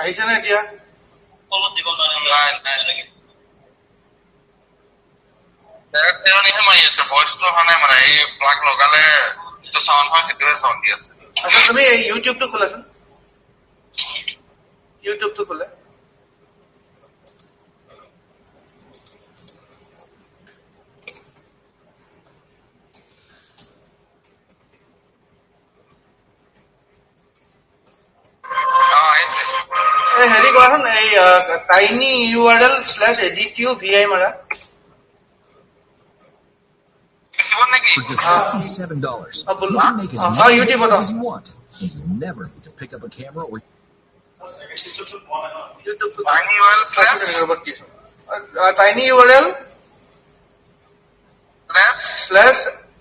আহিছে নে এতিয়া? আচ্ছা তুমি ইউটিউবটো খোলাচোন, ইউটিউবটো খোলা। হেৰি কৰাচোন, এই টাইনি URL/ADTUVI মাৰা। For just $67, you can make as many videos as you want, and you'll never need to pick up a camera or YouTube tiny URL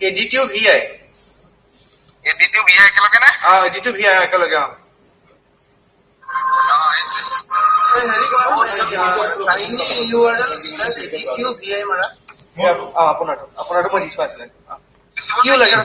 /ADTUVI ADTUVI একেলগে tiny URL/ADTUVI মাৰা। আপোনাৰটো মই দিছো আছিলে কিয় লাগে।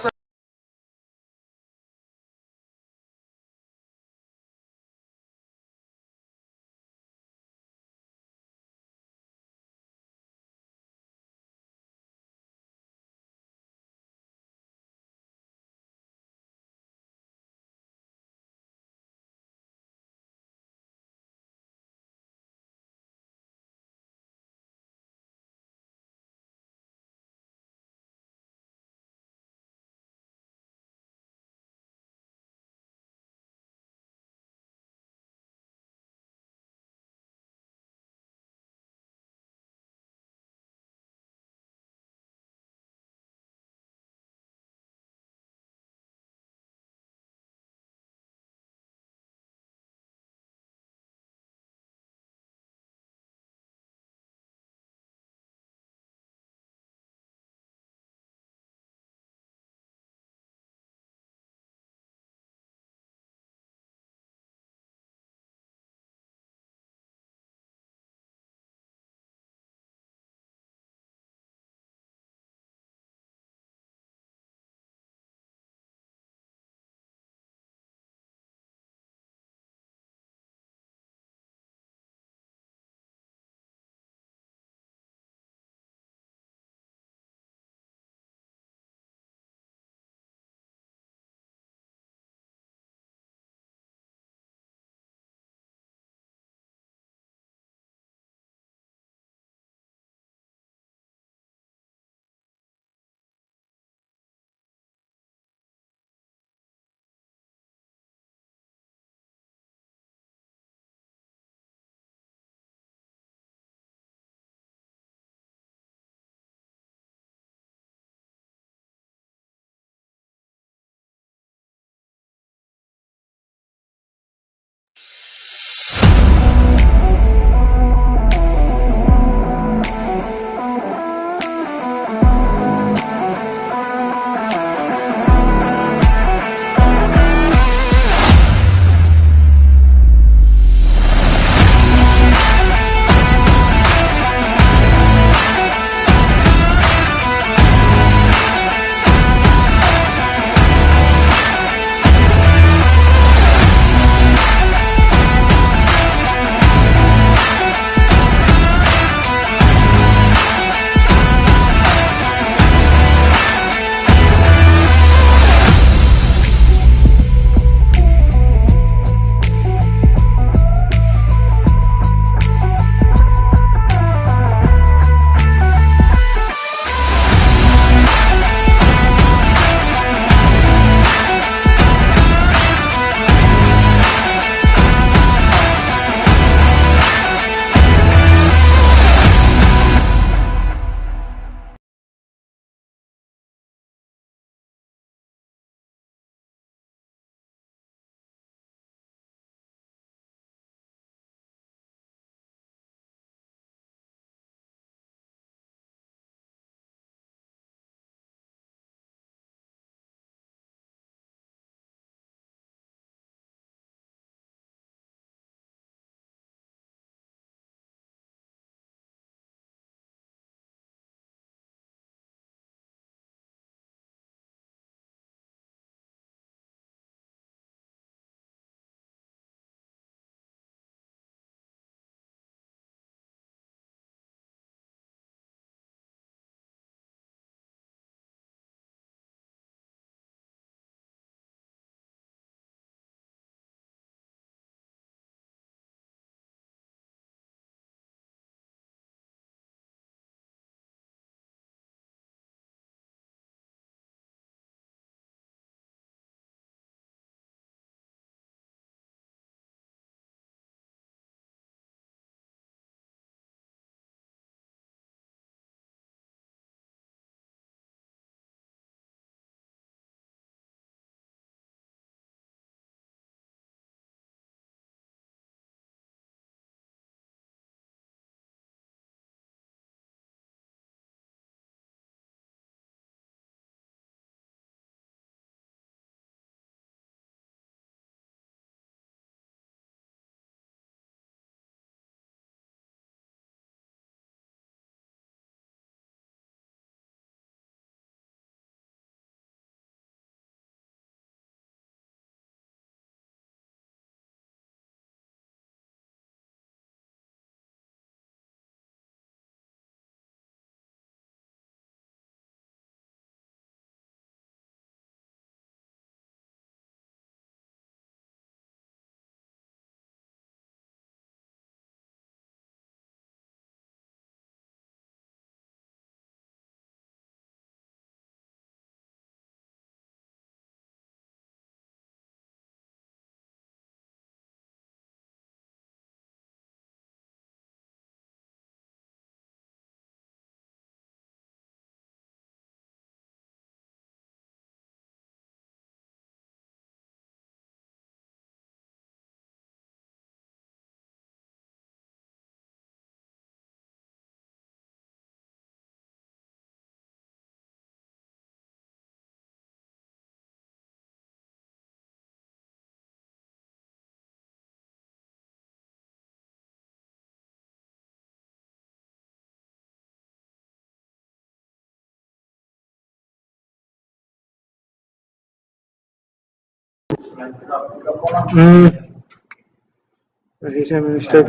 Minister.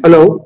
Hello.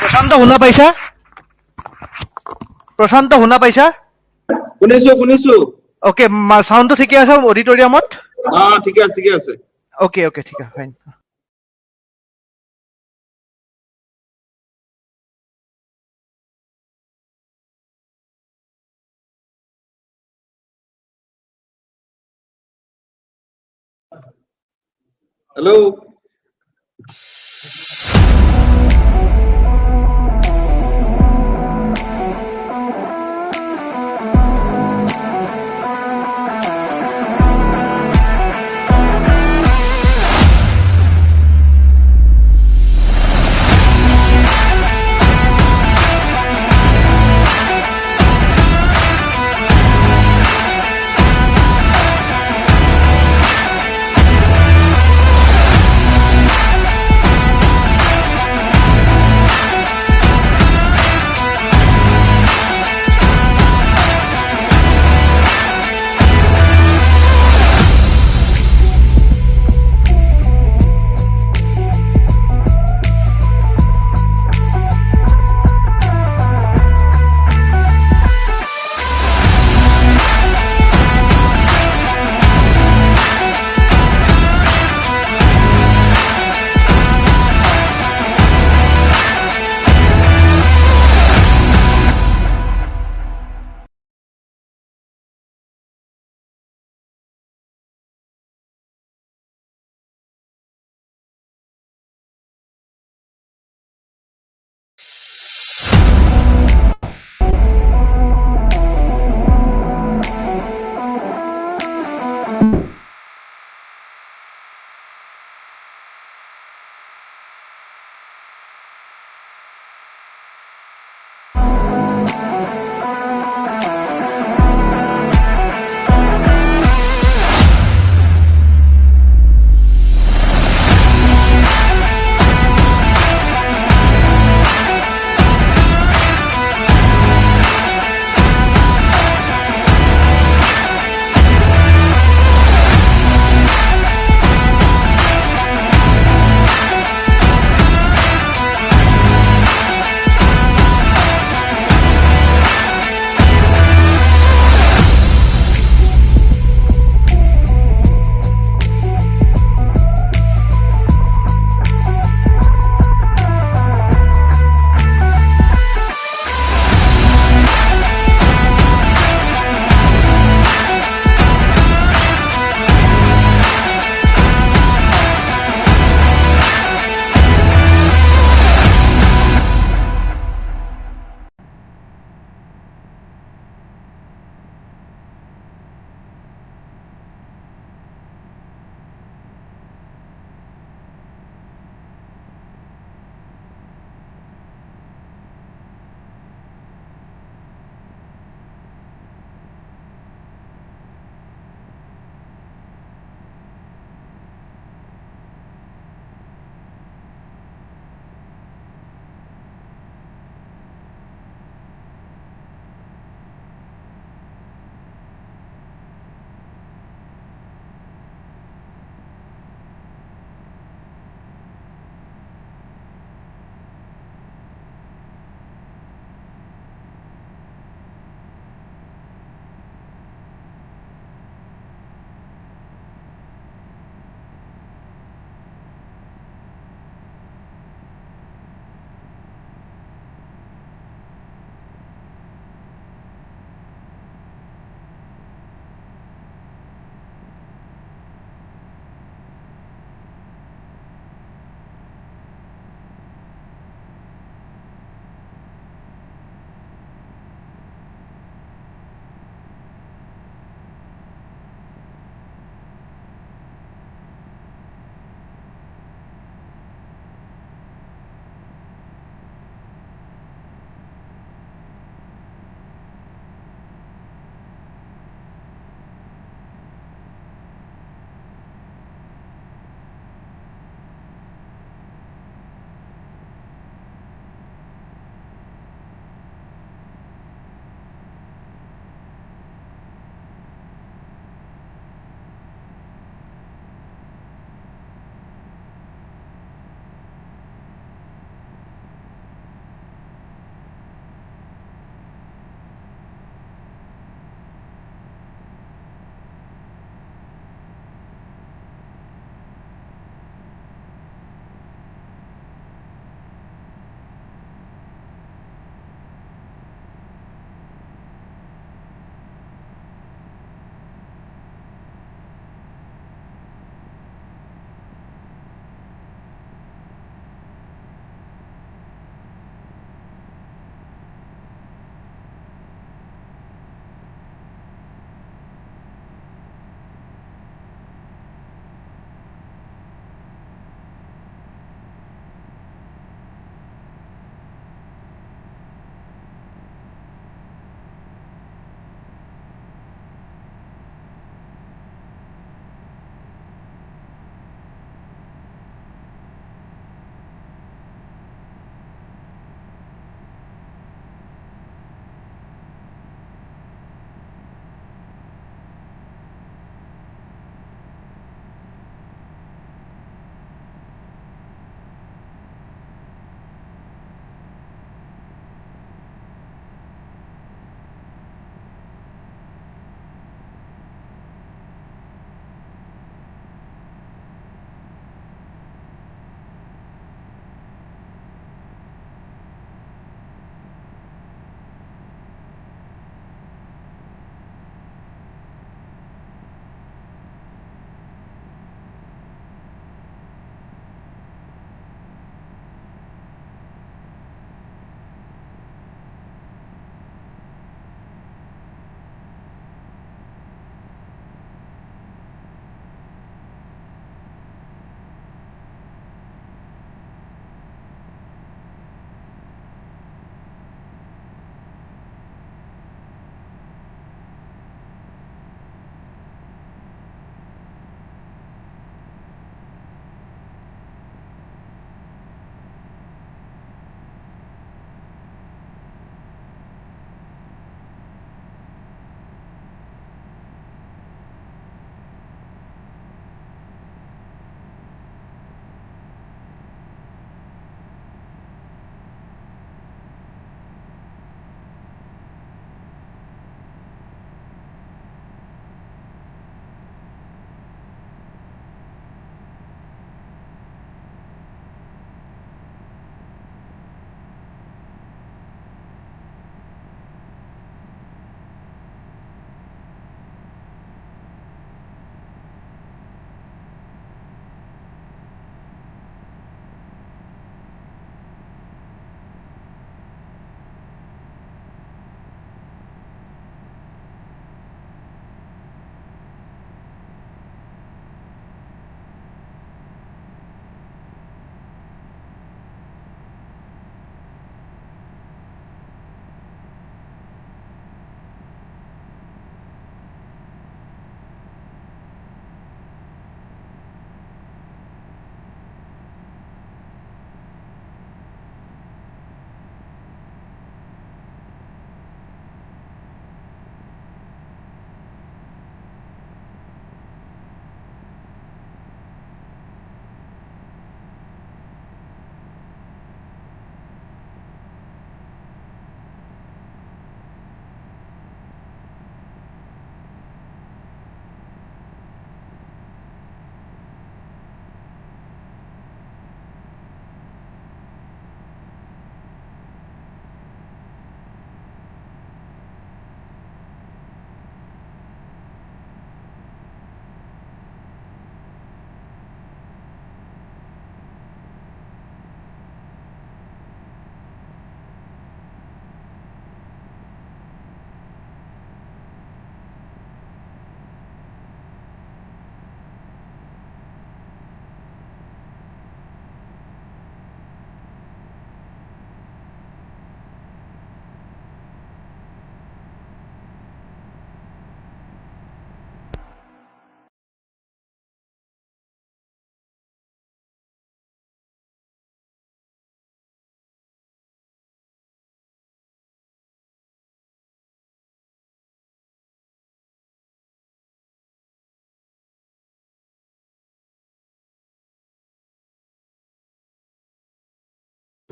প্ৰশান্ত শুনা পাইছা? প্ৰশান্ত শুনা পাইছা? শুনিছো ওকে, সাউন্ডটো ঠিকে আছে অডিটৰিয়ামত? ঠিকে আছে ওকে ঠিক আছে, ফাইন। হেল্ল'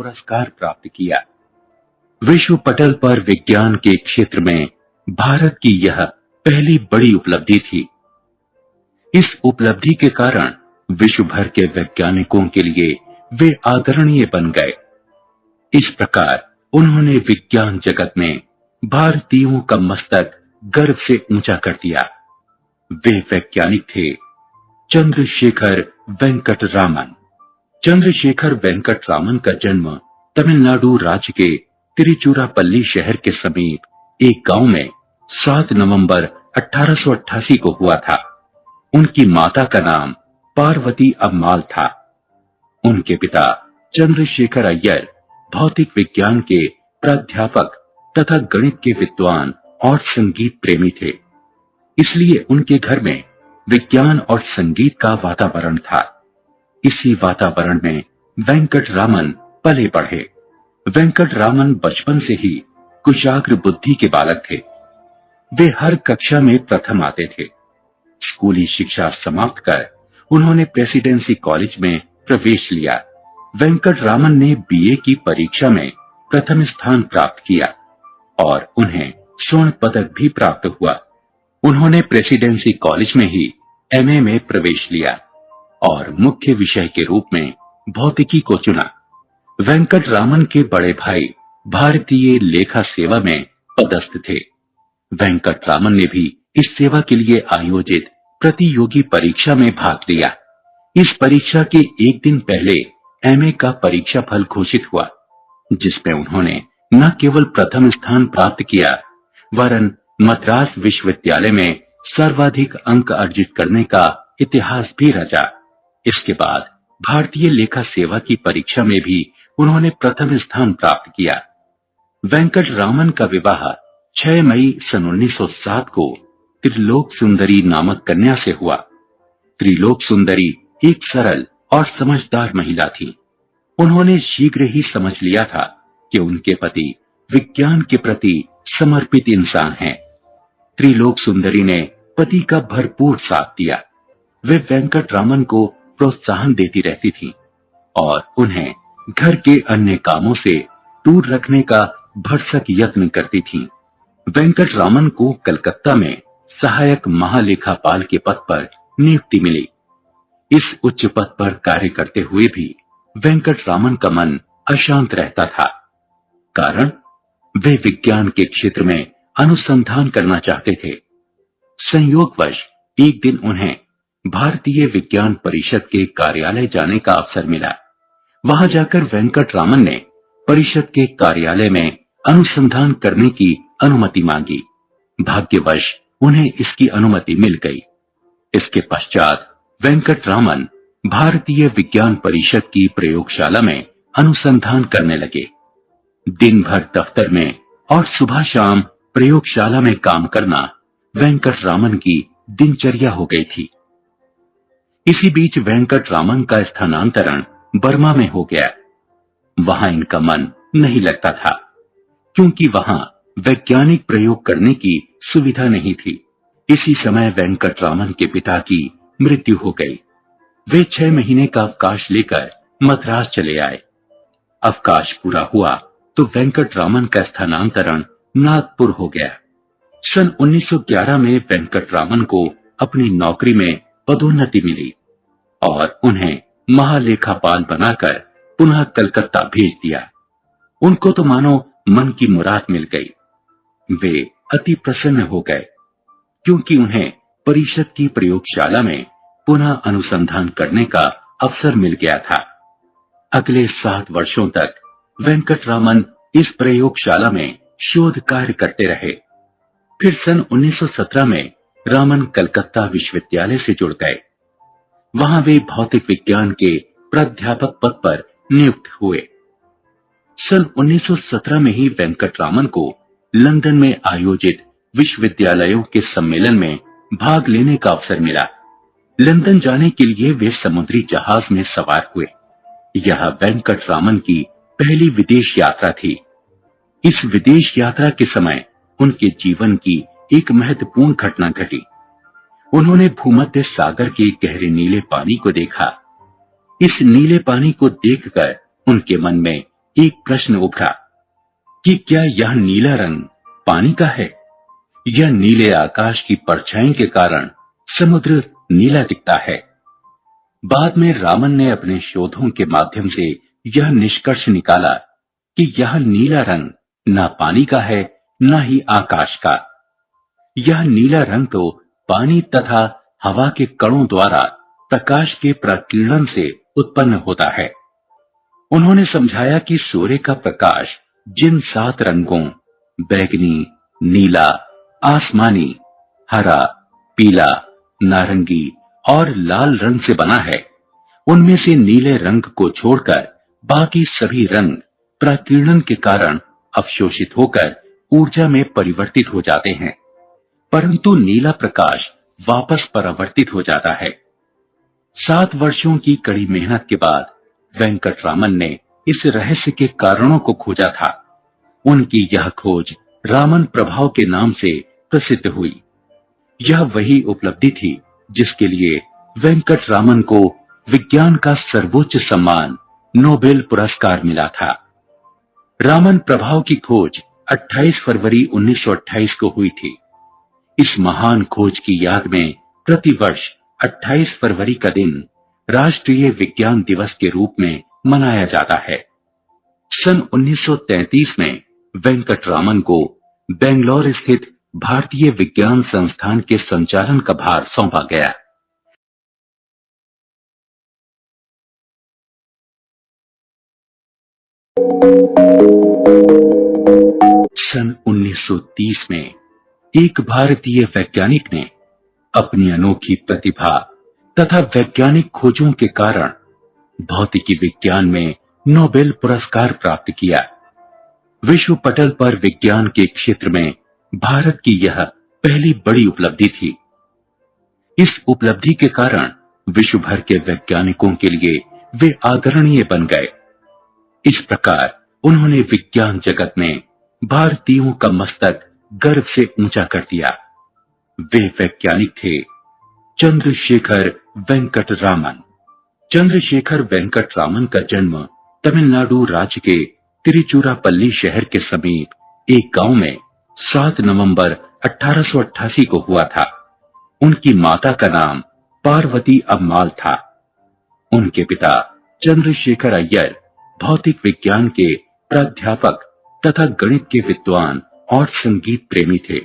पुरस्कार प्राप्त किया। विश्व पटल पर विज्ञान के क्षेत्र में भारत की यह पहली बड़ी उपलब्धि थी। इस उपलब्धि के कारण विश्व भर के वैज्ञानिकों के लिए वे आदरणीय बन गए। इस प्रकार उन्होंने विज्ञान जगत में भारतीयों का मस्तक गर्व से ऊंचा कर दिया। वे वैज्ञानिक थे चंद्रशेखर वेंकट रामन। चंद्रशेखर वेंकट रामन का जन्म तमिलनाडु राज्य के तिरुचिरापल्ली शहर के समीप एक गांव में 7 नवंबर 1888 को हुआ था। उनकी माता का नाम पार्वती अम्माल था। उनके पिता चंद्रशेखर अय्यर भौतिक विज्ञान के प्राध्यापक तथा गणित के विद्वान और संगीत प्रेमी थे। इसलिए उनके घर में विज्ञान और संगीत का वातावरण था। इसी वातावरण में वेंकट रामन पले बढ़े। वेंकट रामन बचपन से ही कुशाग्र बुद्धि के बालक थे। वे हर कक्षा में प्रथम आते थे। स्कूली शिक्षा समाप्त कर उन्होंने प्रेसिडेंसी कॉलेज में प्रवेश लिया। वेंकट रामन ने बीए की परीक्षा में प्रथम स्थान प्राप्त किया और उन्हें स्वर्ण पदक भी प्राप्त हुआ। उन्होंने प्रेसिडेंसी कॉलेज में ही एमए में प्रवेश लिया और मुख्य विषय के रूप में भौतिकी को चुना। वेंकट रामन के बड़े भाई भारतीय लेखा सेवा में पदस्थ थे। वेंकट रामन ने भी इस सेवा के लिए आयोजित प्रतियोगी परीक्षा में भाग लिया। इस परीक्षा के एक दिन पहले एमए का परीक्षा फल घोषित हुआ, जिसमें उन्होंने न केवल प्रथम स्थान प्राप्त किया वरन मद्रास विश्वविद्यालय में सर्वाधिक अंक अर्जित करने का इतिहास भी रचा। इसके बाद भारतीय लेखा सेवा की परीक्षा में भी उन्होंने प्रथम स्थान प्राप्त किया। वेंकट रामन का विवाह 6 मई सन 1907 को त्रिलोक सुंदरी नामक कन्या से हुआ। त्रिलोक सुंदरी एक सरल और समझदार महिला थी। उन्होंने शीघ्र ही समझ लिया था कि उनके पति विज्ञान के प्रति समर्पित इंसान हैं। त्रिलोक सुंदरी ने पति का भरपूर साथ दिया। वे वेंकट रामन को प्रोत्साहन देती रहती थी और उन्हें घर के अन्य कामों से दूर रखने का भरसक यत्न करती थी। वेंकट रामन को कलकत्ता में सहायक महालेखापाल के पद पर नियुक्ति मिली। इस उच्च पद पर कार्य करते हुए भी वेंकट रामन का मन अशांत रहता था। कारण वे विज्ञान के क्षेत्र में अनुसंधान करना चाहते थे। संयोगवश एक दिन उन्हें भारतीय विज्ञान परिषद के कार्यालय जाने का अवसर मिला। वहां जाकर वेंकट रामन ने परिषद के कार्यालय में अनुसंधान करने की अनुमति मांगी। भाग्यवश उन्हें इसकी अनुमति मिल गई। इसके पश्चात वेंकट रामन भारतीय विज्ञान परिषद की प्रयोगशाला में अनुसंधान करने लगे। दिन भर दफ्तर में और सुबह शाम प्रयोगशाला में काम करना वेंकट रामन की दिनचर्या हो गई थी। इसी बीच वेंकट रामन का स्थानांतरण बर्मा में हो गया। वहां इनका मन नहीं लगता था, क्योंकि वहां वैज्ञानिक प्रयोग करने की सुविधा नहीं थी। इसी समय वेंकट रामन के पिता की मृत्यु हो गई। वे 6 महीने का अवकाश लेकर मद्रास चले आए। अवकाश पूरा हुआ तो वेंकट रामन का स्थानांतरण नागपुर हो गया। सन 1911 में वेंकट रामन को अपनी नौकरी में पदोन्नति मिली और उन्हें महालेखापाल बनाकर पुनः कलकत्ता भेज दिया। उनको तो मानो मन की मुराद मिल गई। वे अति प्रसन्न हो गए, क्योंकि उन्हें परिषद की प्रयोगशाला में पुनः अनुसंधान करने का अवसर मिल गया था। अगले 7 वर्षों तक वेंकट रामन इस प्रयोगशाला में शोध कार्य करते रहे। फिर सन 1917 में रामन कलकत्ता विश्वविद्यालय से जुड़ गए। वहां वे भौतिक विज्ञान के प्राध्यापक पद पर नियुक्त हुए। सन 1917 में ही वेंकट रामन को लंदन में आयोजित विश्वविद्यालयों के सम्मेलन में भाग लेने का अवसर मिला। लंदन जाने के लिए वे समुद्री जहाज में सवार हुए। यह वेंकट रामन की पहली विदेश यात्रा थी। इस विदेश यात्रा के समय उनके जीवन की एक महत्वपूर्ण घटना घटी। उन्होंने भूमध्य सागर के गहरे नीले पानी को देखा। इस नीले पानी को देखकर उनके मन में एक प्रश्न उभरा कि क्या यह नीला रंग पानी का है? यह नीले आकाश की परछाई के कारण समुद्र नीला दिखता है। बाद में रामन ने अपने शोधों के माध्यम से यह निष्कर्ष निकाला कि यह नीला रंग न पानी का है, न ही आकाश का। यह नीला रंग तो पानी तथा हवा के कणों द्वारा प्रकाश के प्रकीर्णन से उत्पन्न होता है। उन्होंने समझाया कि सूर्य का प्रकाश जिन 7 रंगों बैगनी, नीला, आसमानी, हरा, पीला, नारंगी और लाल रंग से बना है, उनमें से नीले रंग को छोड़कर बाकी सभी रंग प्रकीर्णन के कारण अवशोषित होकर ऊर्जा में परिवर्तित हो जाते हैं, परंतु नीला प्रकाश वापस परावर्तित हो जाता है। 7 वर्षों की कड़ी मेहनत के बाद वेंकटरामन ने इस रहस्य के कारणों को खोजा था। उनकी यह खोज रामन प्रभाव के नाम से प्रसिद्ध हुई। यह वही उपलब्धि थी जिसके लिए वेंकटरामन को विज्ञान का सर्वोच्च सम्मान नोबेल पुरस्कार मिला था। रामन प्रभाव की खोज 28 फरवरी 1928 को हुई थी। इस महान खोज की याद में प्रतिवर्ष 28 फरवरी का दिन राष्ट्रीय विज्ञान दिवस के रूप में मनाया जाता है। सन 1933 में वेंकटरामन को बेंगलोर स्थित भारतीय विज्ञान संस्थान के संचालन का भार सौंपा गया। सन 1930 में एक भारतीय वैज्ञानिक ने अपनी अनोखी प्रतिभा तथा वैज्ञानिक खोजों के कारण भौतिकी विज्ञान में नोबेल पुरस्कार प्राप्त किया। विश्व पटल पर विज्ञान के क्षेत्र में भारत की यह पहली बड़ी उपलब्धि थी। इस उपलब्धि के कारण विश्व भर के वैज्ञानिकों के लिए वे आदरणीय बन गए। इस प्रकार उन्होंने विज्ञान जगत में भारतीयों का मस्तक गर्व से ऊंचा कर दिया। वे वैज्ञानिक थे चंद्रशेखर वेंकटरामन। चंद्रशेखर वेंकटरामन का जन्म तमिलनाडु राज्य के तिरुचिरापल्ली शहर के समीप एक गांव में 7 नवंबर 1888 को हुआ था। उनकी माता का नाम पार्वती अम्माल था। उनके पिता चंद्रशेखर अय्यर भौतिक विज्ञान के प्राध्यापक तथा गणित के विद्वान और संगीत प्रेमी थे।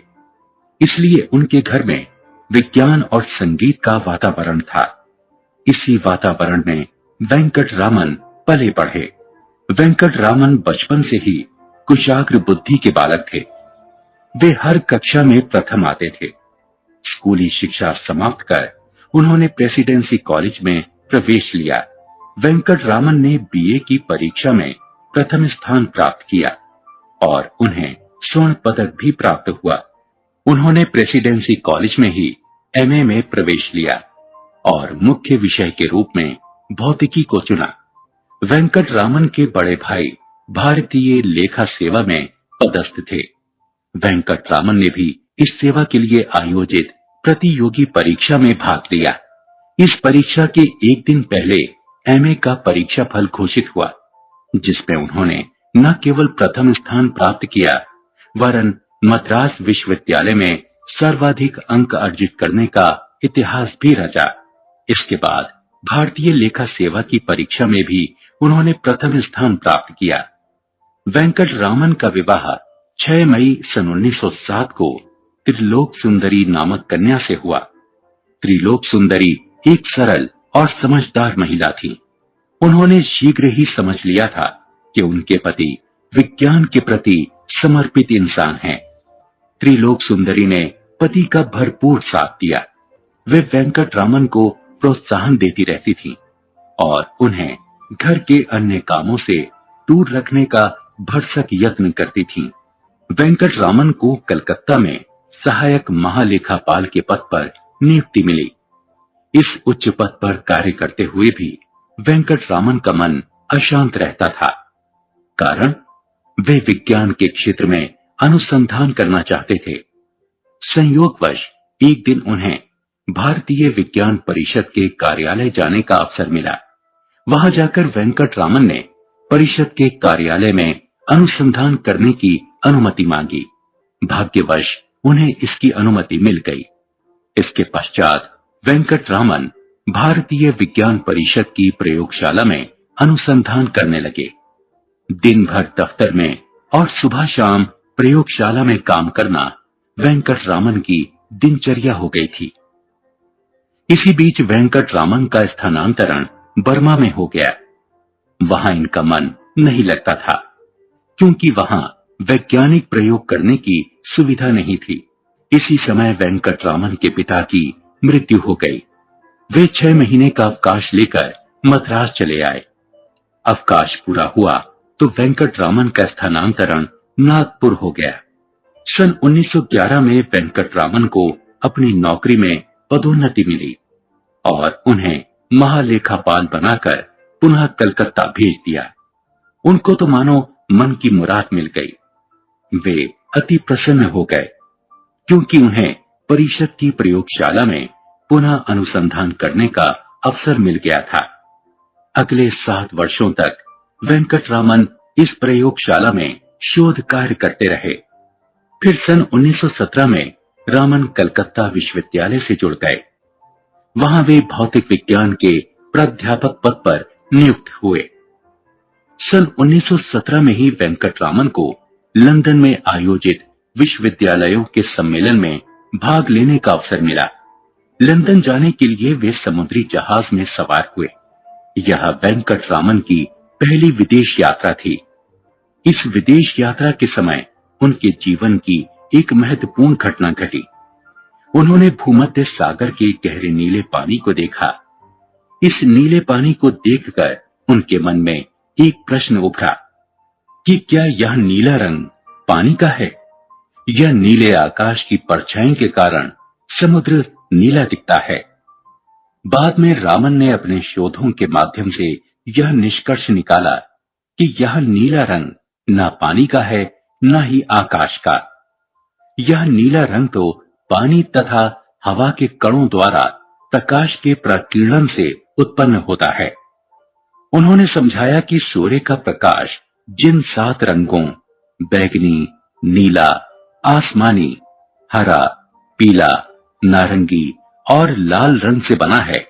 इसलिए उनके घर में विज्ञान और संगीत का वातावरण था। इसी वातावरण में वेंकटरामन पले बढ़े। वेंकटरामन बचपन से ही कुशाग्र बुद्धि के बालक थे। वे हर कक्षा में प्रथम आते थे। स्कूली शिक्षा समाप्त कर उन्होंने प्रेसिडेंसी कॉलेज में प्रवेश लिया। वेंकटरामन ने बीए की परीक्षा में प्रथम स्थान प्राप्त किया और उन्हें स्वर्ण पदक भी प्राप्त हुआ। उन्होंने प्रेसिडेंसी कॉलेज में ही एमए में प्रवेश लिया और मुख्य विषय के रूप में भौतिकी को चुना। वेंकटरामन के बड़े भाई भारतीय लेखा सेवा में पदस्थ थे। वेंकटरामन ने भी इस सेवा के लिए आयोजित प्रतियोगी परीक्षा में भाग लिया। इस परीक्षा के एक दिन पहले एमए का परीक्षा फल घोषित हुआ, जिसमें उन्होंने न केवल प्रथम स्थान प्राप्त किया वरन मद्रास विश्वविद्यालय में सर्वाधिक अंक अर्जित करने का इतिहास भी रचा। इसके बाद भारतीय लेखा सेवा की परीक्षा में भी उन्होंने प्रथम स्थान प्राप्त किया। वेंकटरामन का विवाह 6 मई सन 1907 को त्रिलोक सुंदरी नामक कन्या से हुआ। त्रिलोक सुंदरी एक सरल और समझदार महिला थी। उन्होंने शीघ्र ही समझ लिया था कि उनके पति विज्ञान के प्रति समर्पित इंसान हैं। त्रिलोक सुंदरी ने पति का भरपूर साथ दिया। वे वेंकटरामन को प्रोत्साहन देती रहती थी और उन्हें घर के अन्य कामों से दूर रखने का भरसक यत्न करती थी। वेंकटरामन को कलकत्ता में सहायक महालेखापाल के पद पर नियुक्ति मिली। इस उच्च पद पर कार्य करते हुए भी वेंकटरामन का मन अशांत रहता था। कारण वे विज्ञान के क्षेत्र में अनुसंधान करना चाहते थे। संयोगवश एक दिन उन्हें भारतीय विज्ञान परिषद के कार्यालय जाने का अवसर मिला। वहां जाकर वेंकटरामन ने परिषद के कार्यालय में अनुसंधान करने की अनुमति मांगी। भाग्यवश उन्हें इसकी अनुमति मिल गई। इसके पश्चात वेंकटरामन भारतीय विज्ञान परिषद की प्रयोगशाला में अनुसंधान करने लगे। दिन भर दफ्तर में और सुबह शाम प्रयोगशाला में काम करना वेंकटरामन की दिनचर्या हो गई थी। इसी बीच वेंकटरामन का स्थानांतरण बर्मा में हो गया। वहां इनका मन नहीं लगता था, क्योंकि वहां वैज्ञानिक प्रयोग करने की सुविधा नहीं थी। इसी समय वेंकटरामन के पिता की मृत्यु हो गई। वे 6 महीने का अवकाश लेकर मद्रास चले आए। अवकाश पूरा हुआ तो वेंकटरामन का स्थानांतरण नागपुर हो गया। सन 1911 में वेंकटरामन को अपनी नौकरी में पदोन्नति मिली और उन्हें महालेखापाल बनाकर पुनः कलकत्ता भेज दिया। उनको तो मानो मन की मुराद मिल गई। वे अति प्रसन्न हो गए, क्योंकि उन्हें परिषद की प्रयोगशाला में पुनः अनुसंधान करने का अवसर मिल गया था। अगले 7 वर्षों तक वेंकटरामन इस प्रयोगशाला में शोध कार्य करते रहे। फिर सन 1917 में रामन कलकत्ता विश्वविद्यालय से जुड़ गए। वहां वे भौतिक विज्ञान के प्राध्यापक पद पर नियुक्त हुए। सन 1917 में ही वेंकटरामन को लंदन में आयोजित विश्वविद्यालयों के सम्मेलन में भाग लेने का अवसर मिला। लंदन जाने के लिए वे समुद्री जहाज में सवार हुए। यह वेंकटरामन की पहली विदेश यात्रा थी। इस विदेश यात्रा के समय उनके जीवन की एक महत्वपूर्ण घटना घटी। उन्होंने भूमध्य सागर के गहरे नीले पानी को देखा। इस नीले पानी को देखकर उनके मन में एक प्रश्न उभरा कि क्या यह नीला रंग पानी का है? यह नीले आकाश की परछाई के कारण समुद्र नीला दिखता है। बाद में रामन ने अपने शोधों के माध्यम से यह निष्कर्ष निकाला कि यह नीला रंग न पानी का है, न ही आकाश का। यह नीला रंग तो पानी तथा हवा के कणों द्वारा प्रकाश के प्रकीर्णन से उत्पन्न होता है। उन्होंने समझाया कि सूर्य का प्रकाश जिन 7 रंगों बैगनी, नीला, आसमानी, हरा, पीला, नारंगी और लाल रंग से बना है,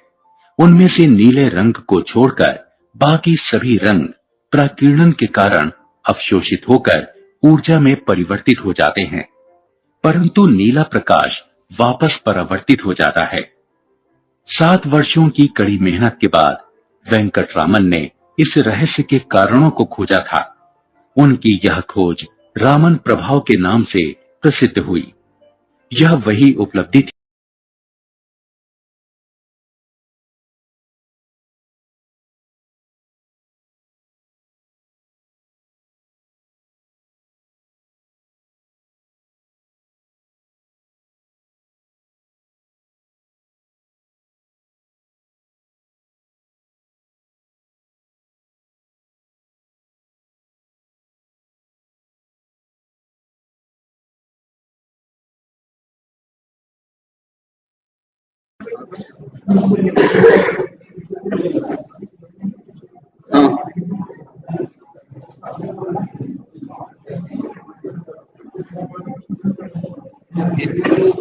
उनमें से नीले रंग को छोड़कर बाकी सभी रंग प्रकीर्णन के कारण अवशोषित होकर ऊर्जा में परिवर्तित हो जाते हैं, परंतु नीला प्रकाश वापस परावर्तित हो जाता है। 7 वर्षों की कड़ी मेहनत के बाद वेंकटरामन ने इस रहस्य के कारणों को खोजा था। उनकी यह खोज रामन प्रभाव के नाम से प्रसिद्ध हुई। यह वही उपलब्धि थी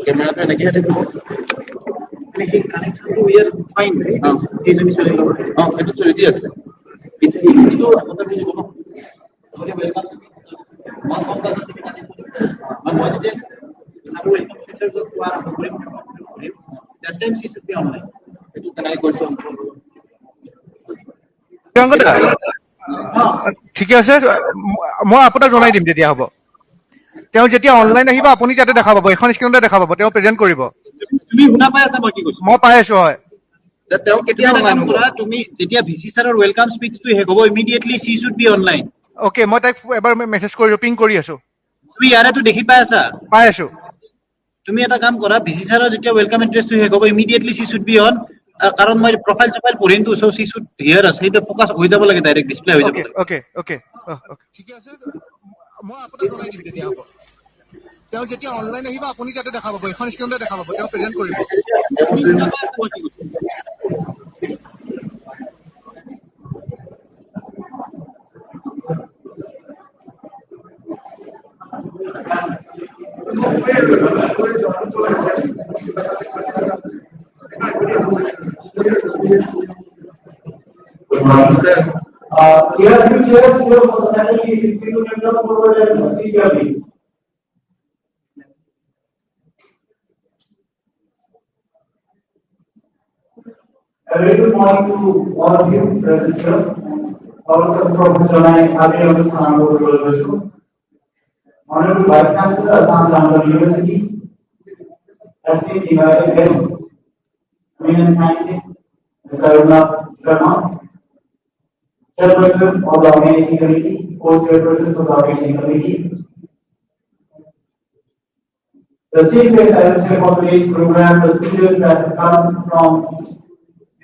कैमरा पे लगे देखो মানে সেই কানেকশনটো উই আর ফাইন ৰাইট এইজনী ছোৱালীৰ লগত এইটো চলি আছে কিন্তু আপোনাৰ কি হ'ব ওয়েলকাম মই কম কাজ থেকে কানেক্ট কৰিম মই যেতিয়া সাবু ওয়েলকাম ফিচাৰ টো আৰম্ভ কৰিম that time she should be online এইটো কেনেকৈ কৰিছো প্ৰিয়ংকা দা ঠিকে আছে, মই আপোনাক জনাই দিম তেতিয়া হ'ব। তেওঁ যেতিয়া অনলাইন আহিব আপুনি তাতে দেখা পাব, এখন স্ক্ৰীনতে দেখা পাব, তেওঁ প্ৰেজেন্ট কৰিব। তুমি শুনা পাই আছা মই কি কৈছো? মই পাই আছো। হয়, তেওঁ কেতিয়া কাম কৰা তুমি যেতিয়া ভিসি স্যাৰৰ ওয়েলকাম স্পিচ টো শেষ হ'ব immediately she should be online. Okay, মই তাইক এবাৰ মেছেজ কৰি পিং কৰি আছো। তুমি ইয়াৰেতো দেখি পাই আছা? পাই আছো। তুমি এটা কাম কৰা ভিসি স্যাৰৰ যেতিয়া ওয়েলকাম এড্ৰেছটো শেষ হ'ব immediately she should B on, কাৰণ মই প্ৰফাইল পঢ়িমটো সো সি শুড হিয়াৰ আছে, সেইটো ফোকাস হৈ যাব লাগে, ডাইৰেক্ট ডিসপ্লে হৈ যাব লাগে। ওকে ওকে ওকে ঠিক আছে, মই আপোনাক জনাই দিম তেতিয়া হ'ব। তেওঁ যেতিয়া অনলাইন আহিব আপুনি তাতে দেখা পাব, এখন স্ক্ৰীনতে দেখা পাব, তেওঁ প্ৰেজেন্ট কৰিব। তুমি শুনা পাই আছা মই কি কৈছো? Here you share your personality is to develop forward and see your needs. A very good morning to all of you present here. Also Professor Adtu Honorable Vice Chancellor, Assam University, esteemed invited guests, eminent scientists, Mr. Armstrong, Chairperson of the Organizing Committee, Co-Chairperson of the Organizing Committee. The chief guest I will say for today's program, the students that have come from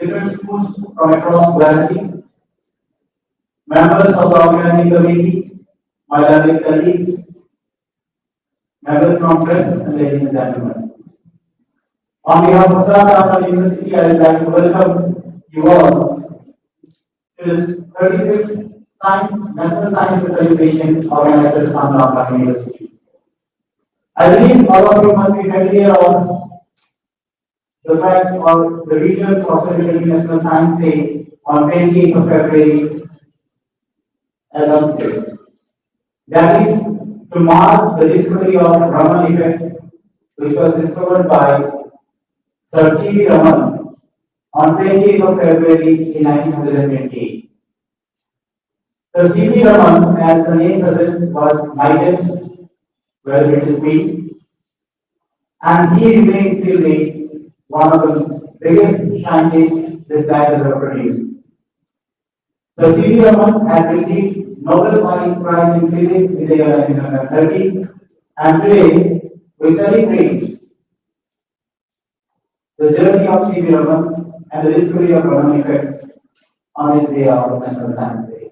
different schools from across duality, members of the Organizing Committee, my learned colleagues, members from press, and ladies and gentlemen. On behalf of Assam University, I would like to welcome you all to this 35th National Science Celebration organized at Assam University. I believe all of you must be familiar of the fact or the reason for celebrating National Science Day on 28th of February as of today. That is to mark the discovery of Raman effect, which was discovered by Sir C.V. Raman on 28th of February in 1928. Sir C.V. Raman, as the name suggests, was knighted where it is been, and he remains till date one of the biggest scientists this land has ever produced. Sir C.V. Raman had received Nobel Prize in Physics in the year 1930, and today we celebrate the journey of C.V. Raman and the discovery of Raman effect on this day of National Science Day.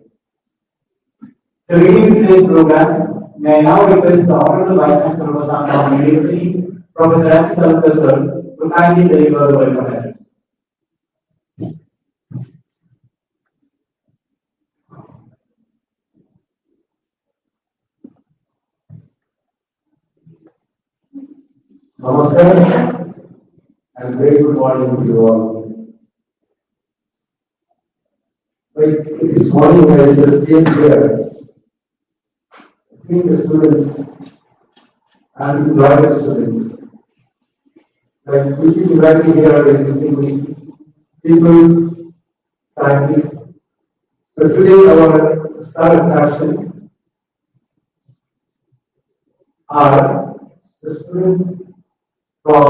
To begin today's program, may I now request the Honorable Vice Chancellor of Assam University, Professor Adtu sir, to kindly deliver the welcome address. Namaskar and very good morning to you all. This morning when I just came here, seeing the students and the graduate students, we keep inviting here very distinguished people, scientists. But today our star attractions are the students from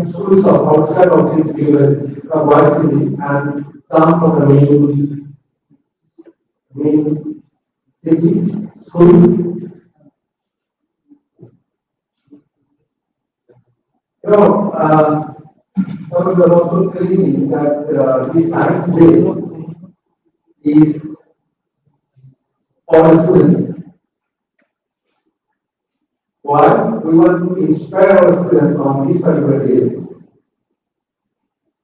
schools of outskirts of this university, from one city, and some from the main city schools. Some of them also telling me that this science day is for the students. Why? We want to inspire our students on this particular day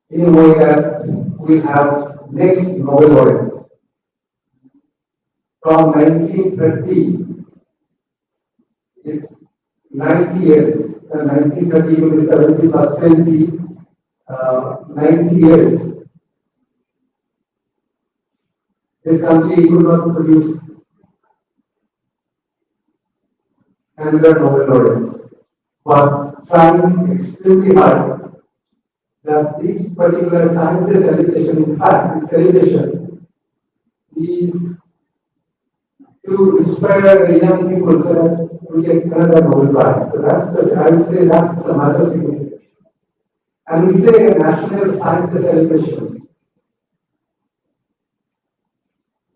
in a way that we have next Nobel laureate. From 1930, it's 90 years, 1930 will be 70 plus 20, 90 years. This country could not produce another Nobel laureate, but trying extremely hard that this particular Science Day celebration, in fact, this celebration is to inspire the young people so that we get another Nobel Prize. So that's the, I would say that's the major significance. And we say National Science Day celebrations.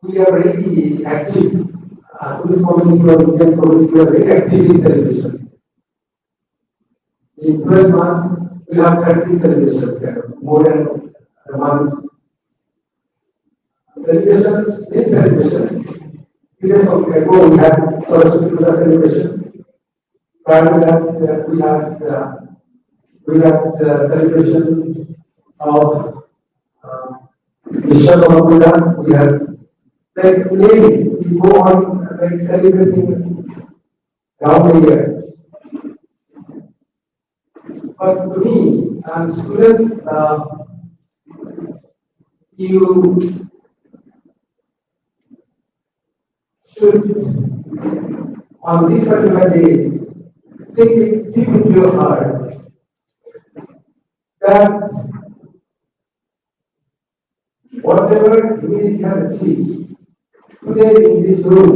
We are really active. As this community or Indian community, we are very active in celebrations. In 12 months, we have 30 celebrations, more than a month. Celebrations, in celebrations. 3 days ago, we had Saraswati Puja celebrations. Prior to that, we had the celebration of Vishwakarma Puja. We had we go on celebrating around a year. But to me, students, you should, on this particular day, take it deep into your heart that whatever humanity has achieved today in this room,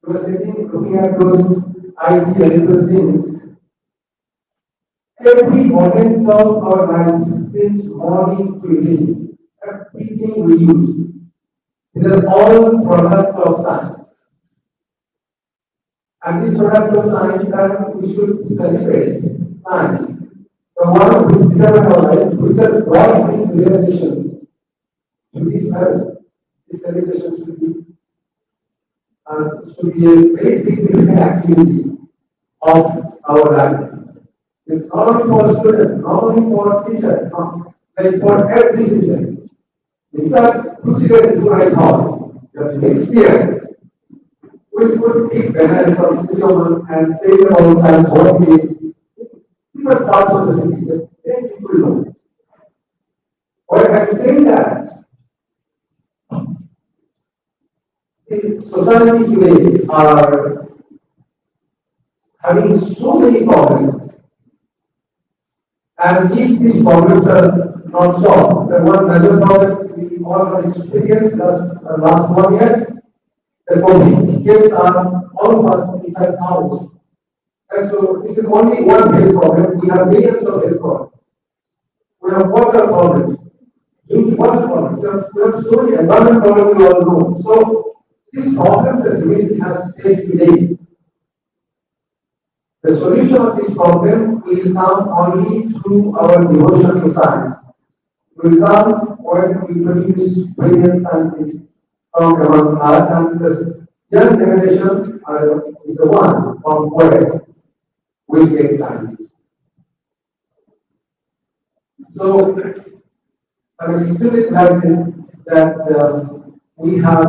you are sitting looking at those IT electrical things. Every moment of our life, since morning to evening, everything we use, these are all product of science. And this product of science that we should celebrate science. The one which determines our life, which has brought this realization to this level. This celebration should be a very significant activity of our life. It's not only for students, not only for teachers, but for every citizen. In fact, consider it I thought that next year we could take banners of city and say about science what we different parts of the city that many people know. But I'm saying that the society today are having so many problems. And if these problems are not solved, the one major problem we all have experienced last 1 year, the COVID kept us, all of us inside house. And so this is only one health problem. We have millions of health problems. We have water problems, drinking water problems. We have so many environment problems we all know. So these problems that humanity has faced today, the solution of this problem will come only through our devotion to science. Will come when we produce brilliant scientists from among us, and the young generation is the one from where we get scientists. So I'm extremely delighted that we have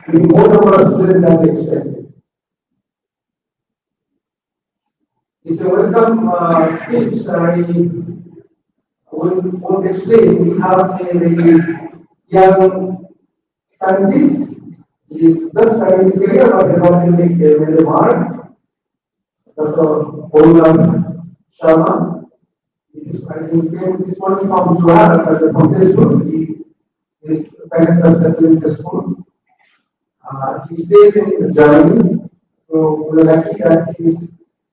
more number of students than we expected. It's a welcome speech. I will explain. We have a very young scientist. He is just starting his career, but he will make a remark. Dr. Sharma. I think he came this morning from Lunar as a professor. He is parents are settling the school. He stays in Germany. So we are lucky that he's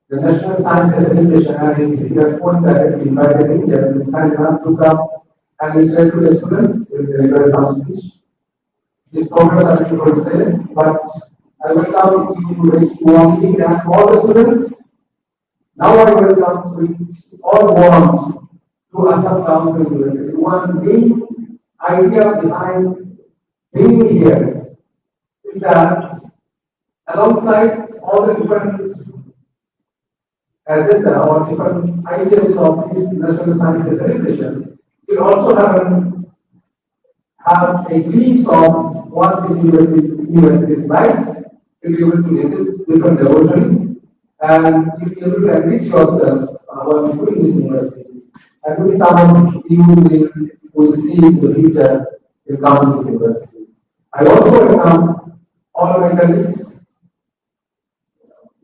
the National Science Facilitation and his response invited him. He has been kind enough to come and interact with the students with the regular some speech. His progress I will say, but I welcome you very warmly and all the students. Now I welcome with all warmth to Assam Government University. One main idea behind being here is that alongside all the different agenda or different items of this National Science Celebration, we also have a glimpse of what this university is like. You'll be able to visit different laboratories and you'll be able to enrich yourself while you in this university. And maybe some of you will see in the future will come to this university. I also welcome all of my colleagues.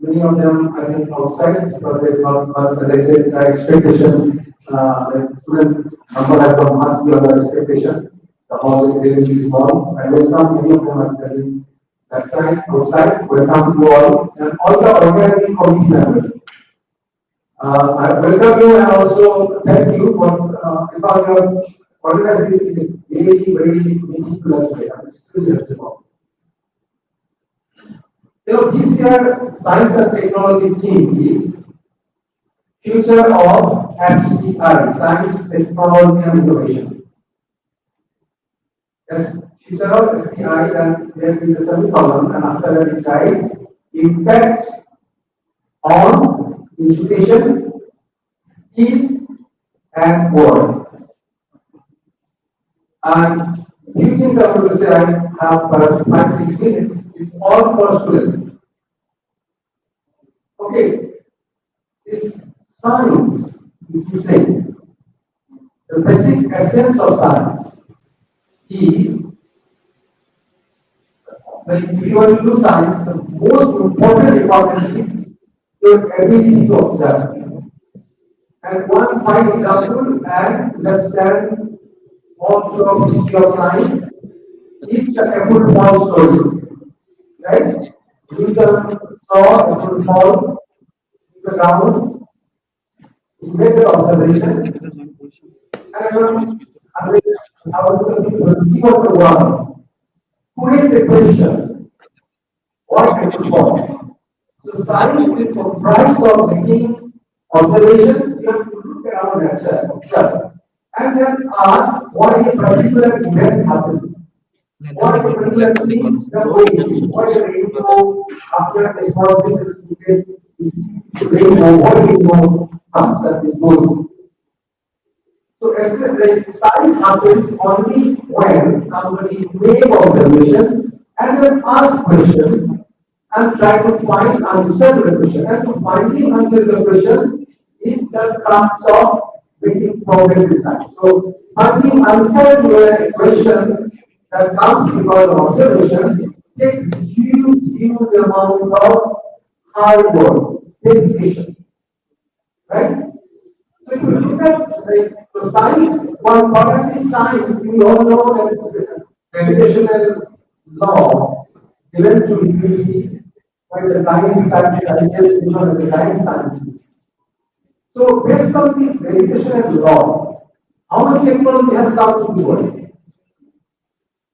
Many of them, I think, outside because there's not much, as I said, expectation. The students' number has gone much beyond our expectation. The hall is really small. I welcome many of them are studying that side, outside. Welcome to all and all the organizing committee members. I welcome you and also thank you for because your organizing is really very meticulous way. I'm extremely grateful. This year, science and technology theme is future of STI, science, technology, and innovation. Yes, future of STI, and there is a semicolon, and after that it says impact on education, skill, and world. And few things I want to say. I have perhaps 5-6 minutes. It's all for students. Okay. This science, if you say, the basic essence of science is, like if you want to do science, the most important requirement is your ability to observe. And one fine example, and less than all throughout history of science, is the apple fall story. Right? Newton saw apple fall to the ground, he made the observation, and around 100,000 people leave of the world who raised the question, what apple fall? So science is comprised of making observation. You have to look around nature, observe, and then ask why a particular event happens. Why a particular thing is why a rainbow after a small distance is rainbow, why rainbow comes and it goes. So science happens only when somebody makes observation and then ask questions and try to find answer to the question. And to finding answer to the question is the crux of making progress in science. So finding answer to a question that comes because of observation takes huge amount of hard work, dedication. Right? So if you look at the science, one product is science. We all know that gravitational law given to humanity by the science scientist, known as the science scientist. So based on this gravitational law, how many technology has come to the world?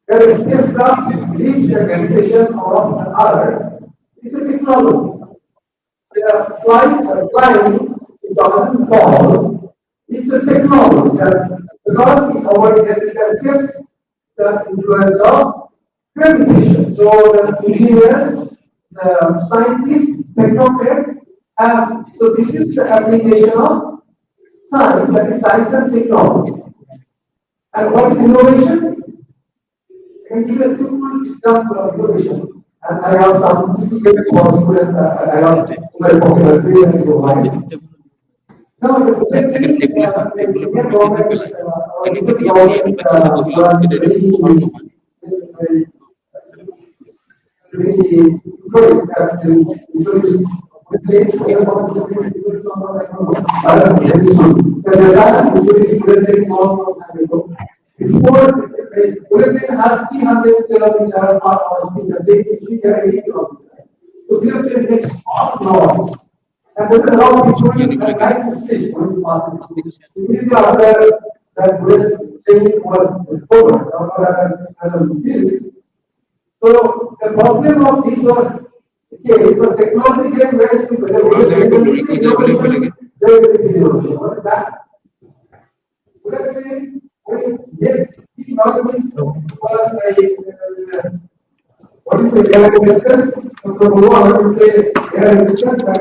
There is spacecraft reach the gravitation of the Earth. It's a technology. There are flights are flying, it doesn't fall. It's a technology because it escapes the influence of gravitation. So the engineers, the scientists, technocrats have. So this is the application of science, that is science and technology. And what is innovation? I can give a simple example of innovation. And I have some for students. I have very popular three and go wide. Now, the Indian before bulletin has 300 kilometers or speed, the 80 kilometers. So we have to make off law. And there's a lot of people that like to see when you pass this. Immediately after that bulletin was discovered, so the problem of this was, okay, because technology came very stupid. What is that? Bulletin, technology was what is the air resistance? Say air resistance and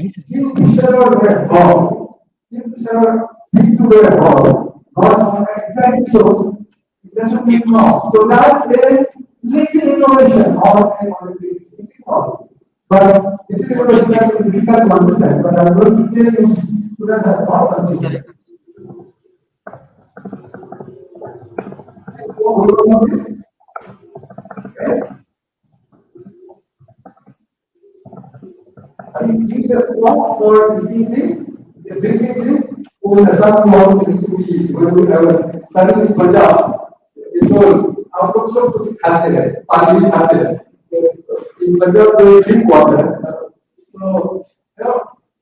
this Kingfisher, so that's a little innovation or but it's innovation that we can understand. But I'm going to tell you students have got something. I mean, Jesus walked for teaching, the teaching, when the sun was going to be, when I was studying in Punjab, it's all our books of कुछ खाते रहे, पानी भी खाते रहे. In Punjab they drink water. So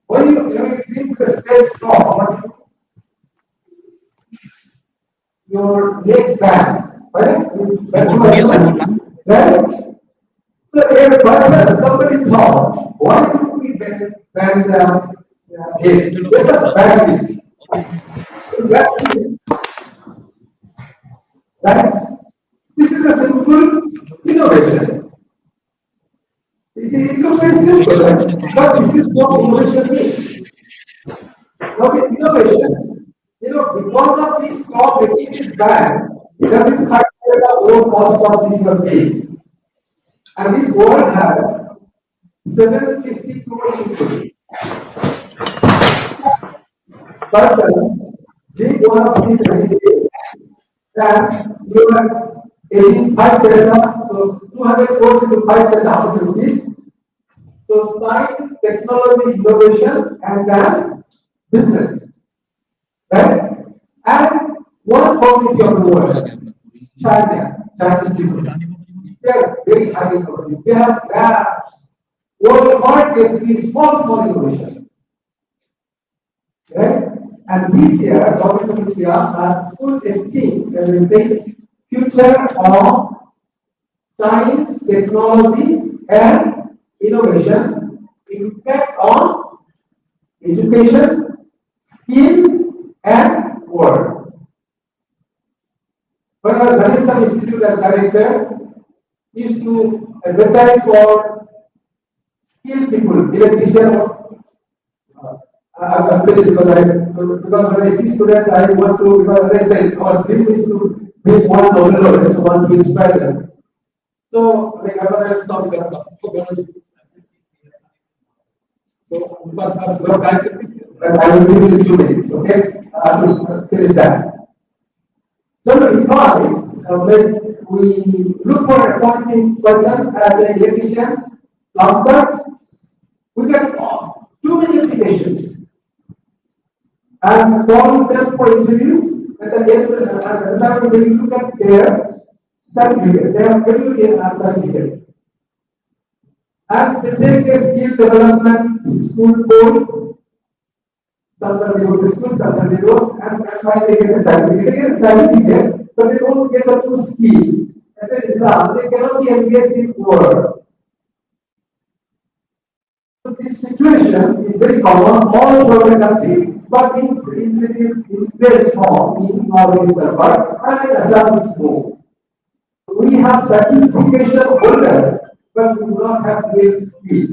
when you drink the space straw, your leg band, right? Right? So a person, somebody thought, why do we bend the head? Let us bend this. Right? This is a simple innovation. It looks very simple, right? But this is what innovation is. What is innovation? Because of this crop making this band, there will be 5 years of low cost of this per day. And this world has 750 crore people. Person, drink one of these every day, and you are getting 5 paisa, so 200 crores into 5 paisa, how much rupees? So science, technology, innovation, and then business. Right? And one community of the world, Chinese people. They are very high technology. They have labs. World market is small innovation. Right? And this year, Government of India has put a theme, as they say, future of science, technology, and innovation, impact on education, skill, and work. When I was running some institute as director, used to advertise for skilled people, electrician. I'm pleased because when I see students, I want to, because as I said, our dream is to make one Nobel laureate, so want to inspire them. So, like, I want to stop because so, but I will finish in 2 minutes, okay? To finish that. So, in when we look for a quality person as an electrician, plumber, we get too many applications. And call them for interview, and the time they look at their certificate. They have every year a certificate. And they take a skill development school course. Sometimes they go to school, sometimes they don't, and finally they get a certificate. They get a certificate, but they don't get a true skill. As an example, they cannot be engaged in work. So this situation is very common all over the country. But in very small, in Northeast but and in Assam is more. We have certification holder, but we do not have real skill.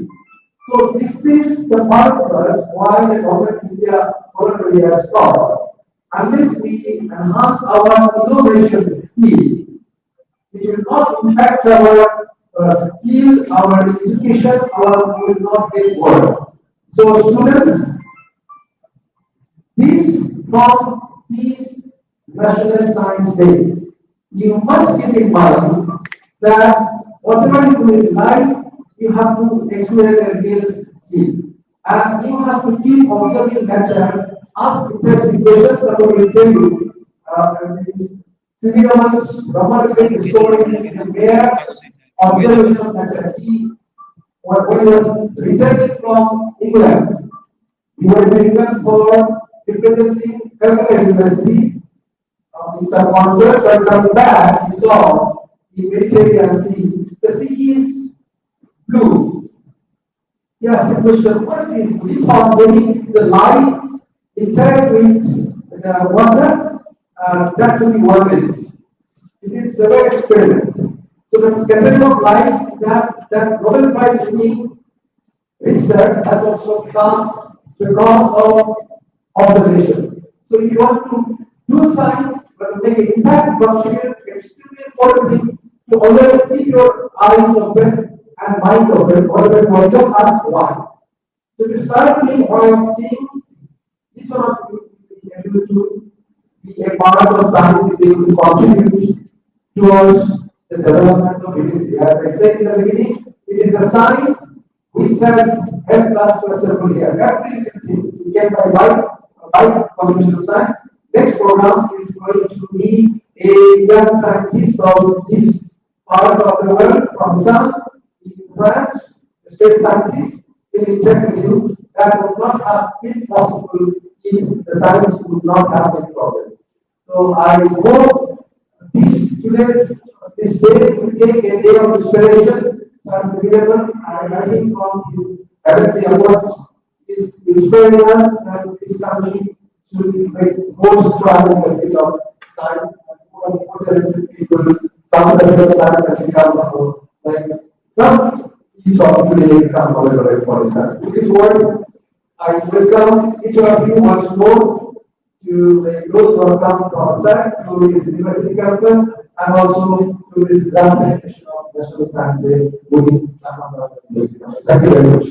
So this is the purpose why the government of India already has taught. Unless we enhance our innovation skill, it will not impact our skill, our education, we will not get work. So students, from this National Science Day, you must keep in mind that whatever you do in life, you have to experience a real skill. And you have to keep observing nature, ask interesting questions. Someone will tell you, Raman is story in the mere observation of nature. When he was returning from England, he was in England for representing Calcutta University in some conference, but coming back, he saw the Mediterranean Sea. The sea is blue. He asked the question, what is this blue? He thought maybe the light interact with the water, that will be one message. He did several experiments. So the scattering of light, that Nobel Prize winning research has also come because of observation. So if you want to do science, but to make an impact, contribute, extremely important thing to always keep your eyes open and mind open, always also ask why. So to start doing all things, each one of you will be able to be a part of science, be able to contribute towards the development of humanity. As I said in the beginning, it is the science which has helped us to assemble here. Everything we get by conventional science, next program is going to be a young scientist of this part of the world from Assam in France, a space scientist, will interact with you. That would not have been possible if the science would not have been progress. So I hope this day will take a day of inspiration. Science available, and I think from his heavenly award is inspiring us, and this country should make more strong in the field of science and more talented people come to the field of science and become more like some each of today become collaborate for science. With these words, I welcome each of you once more to the close welcome from outside to this university campus and also to this grand celebration of National Science Day within Assam University campus. Thank you very much.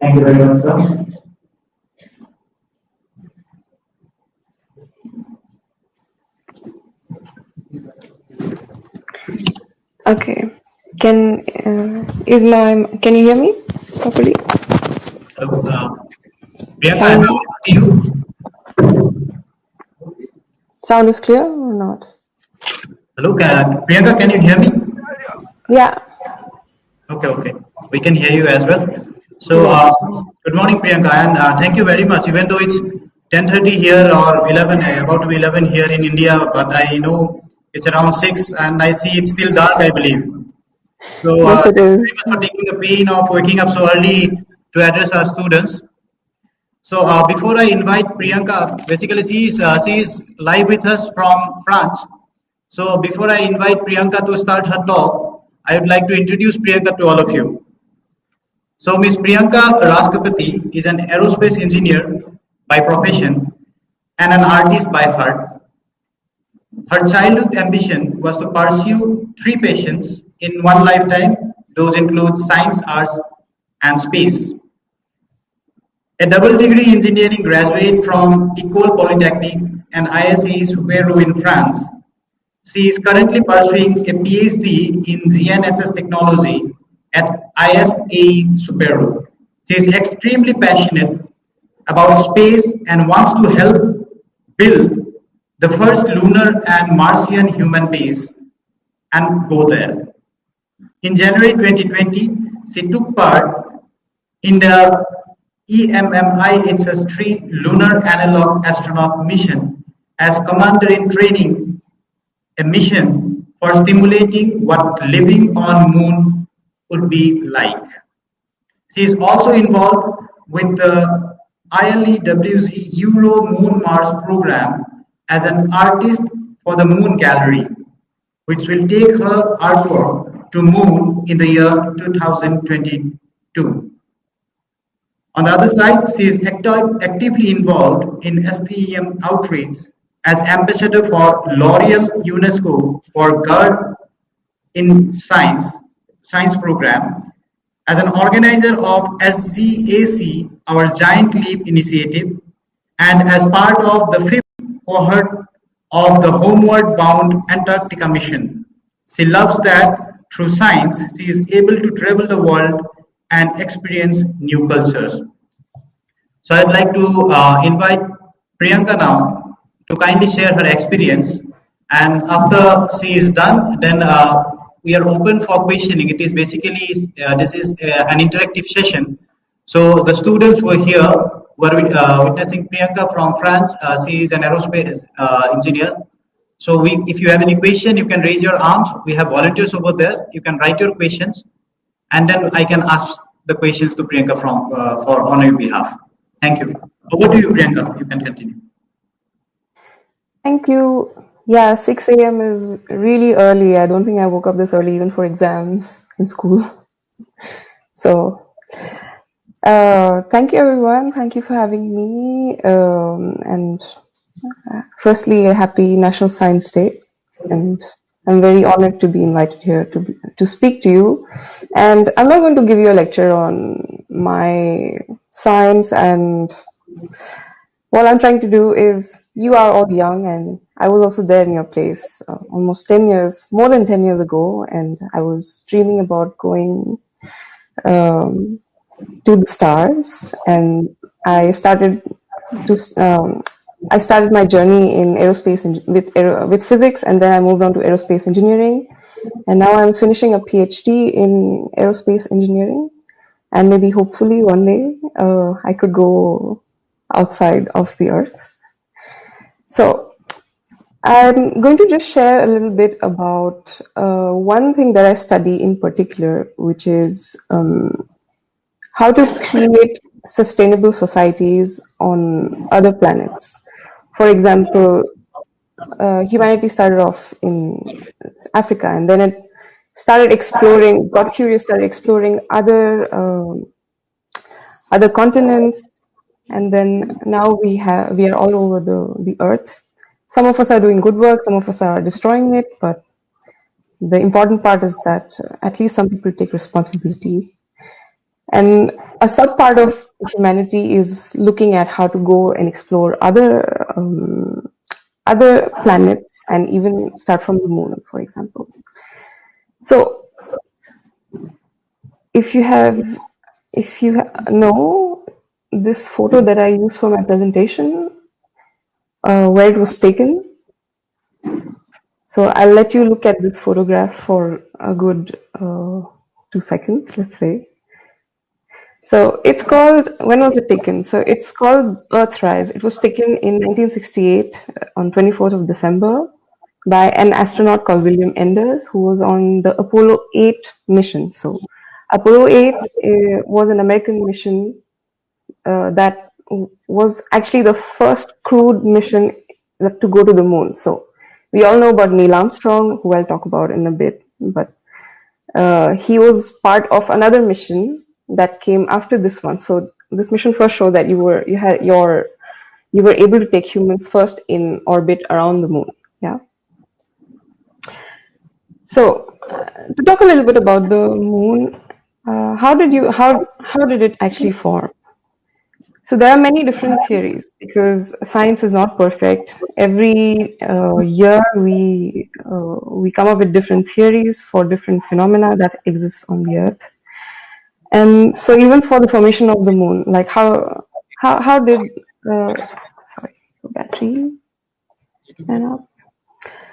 Thank you very much, sir. Okay. Can you hear me properly? Hello, Priyanka, Sound, I'm to you. sound is clear or not? Hello, Priyanka, can you hear me? Yeah. Okay. We can hear you as well. So, good morning, Priyanka, and thank you very much. Even though it's 10:30 here or 11, about to be 11 here in India, but I know it's around 6, and I see it's still dark, I believe. So, Yes, it thank you is. very much for taking the pain of waking up so early to address our students. So, before I invite Priyanka, basically she is live with us from France. So, before I invite Priyanka to start her talk, I would like to introduce Priyanka to all of you. So, Ms. Priyanka Das Rajkakati is an aerospace engineer by profession and an artist by heart. Her childhood ambition was to pursue three passions in one lifetime. Those include science, arts, and space. A double degree engineering graduate from École Polytechnique and ISAE-Supaéro in France, she is currently pursuing a PhD in GNSS technology at ISAE-Supaéro. She is extremely passionate about space and wants to help build the first lunar and Martian human base and go there. In January 2020, she took part in the EMMIHS-3 Lunar Analog Astronaut mission as commander in training, a mission for stimulating what living on moon would be like. She is also involved with the ILEWZ Euro Moon Mars program as an artist for the Moon Gallery, which will take her artwork to moon in the year 2022. On the other side, she is actively involved in STEM outreach as ambassador for L'Oreal UNESCO for Girl in Science program, as an organizer of SGAC, our Giant Leap initiative, and as part of the 5th cohort of the Homeward Bound Antarctica mission. She loves that through science, she is able to travel the world and experience new cultures. So I'd like to invite Priyanka now to kindly share her experience. And after she is done, then we are open for questioning. It is basically, this is an interactive session. So the students were here, were witnessing Priyanka from France. She is an aerospace engineer. So if you have any question, you can raise your arms. We have volunteers over there. You can write your questions, and then I can ask the questions to Priyanka on your behalf. Thank you. Over to you, Priyanka. You can continue. Thank you. Yeah, 6 a.m. is really early. I don't think I woke up this early even for exams in school. So, thank you everyone. Thank you for having me. And firstly, a happy National Science Day. And I'm very honored to be invited here to speak to you. And I'm not going to give you a lecture on my science, and what I'm trying to do is, you are all young, and I was also there in your place almost 10 years, more than 10 years ago, and I was dreaming about going to the stars, and I started my journey in aerospace with physics, and then I moved on to aerospace engineering, and now I'm finishing a PhD in aerospace engineering, and maybe hopefully one day I could go outside of the Earth. So I'm going to just share a little bit about one thing that I study in particular, which is how to create sustainable societies on other planets. For example, humanity started off in Africa, and then it started exploring, got curious, started exploring other continents, and then now we are all over the Earth. Some of us are doing good work, some of us are destroying it, but the important part is that at least some people take responsibility. And a sub part of humanity is looking at how to go and explore other planets and even start from the moon, for example. So if you know this photo that I used for my presentation, where it was taken. So I'll let you look at this photograph for a good 2 seconds, let's say. So it's called, when was it taken? So it's called Earthrise. It was taken in 1968 on 24th of December by an astronaut called William Enders, who was on the Apollo 8 mission. So Apollo 8 was an American mission that was actually the first crewed mission to go to the moon. So we all know about Neil Armstrong, who I'll talk about in a bit, but he was part of another mission that came after this one. So this mission first showed that you were able to take humans first in orbit around the moon. Yeah. So to talk a little bit about the moon, how did it actually form? So there are many different theories because science is not perfect. Every year we come up with different theories for different phenomena that exist on the Earth. And so even for the formation of the moon, like how did sorry, battery and up.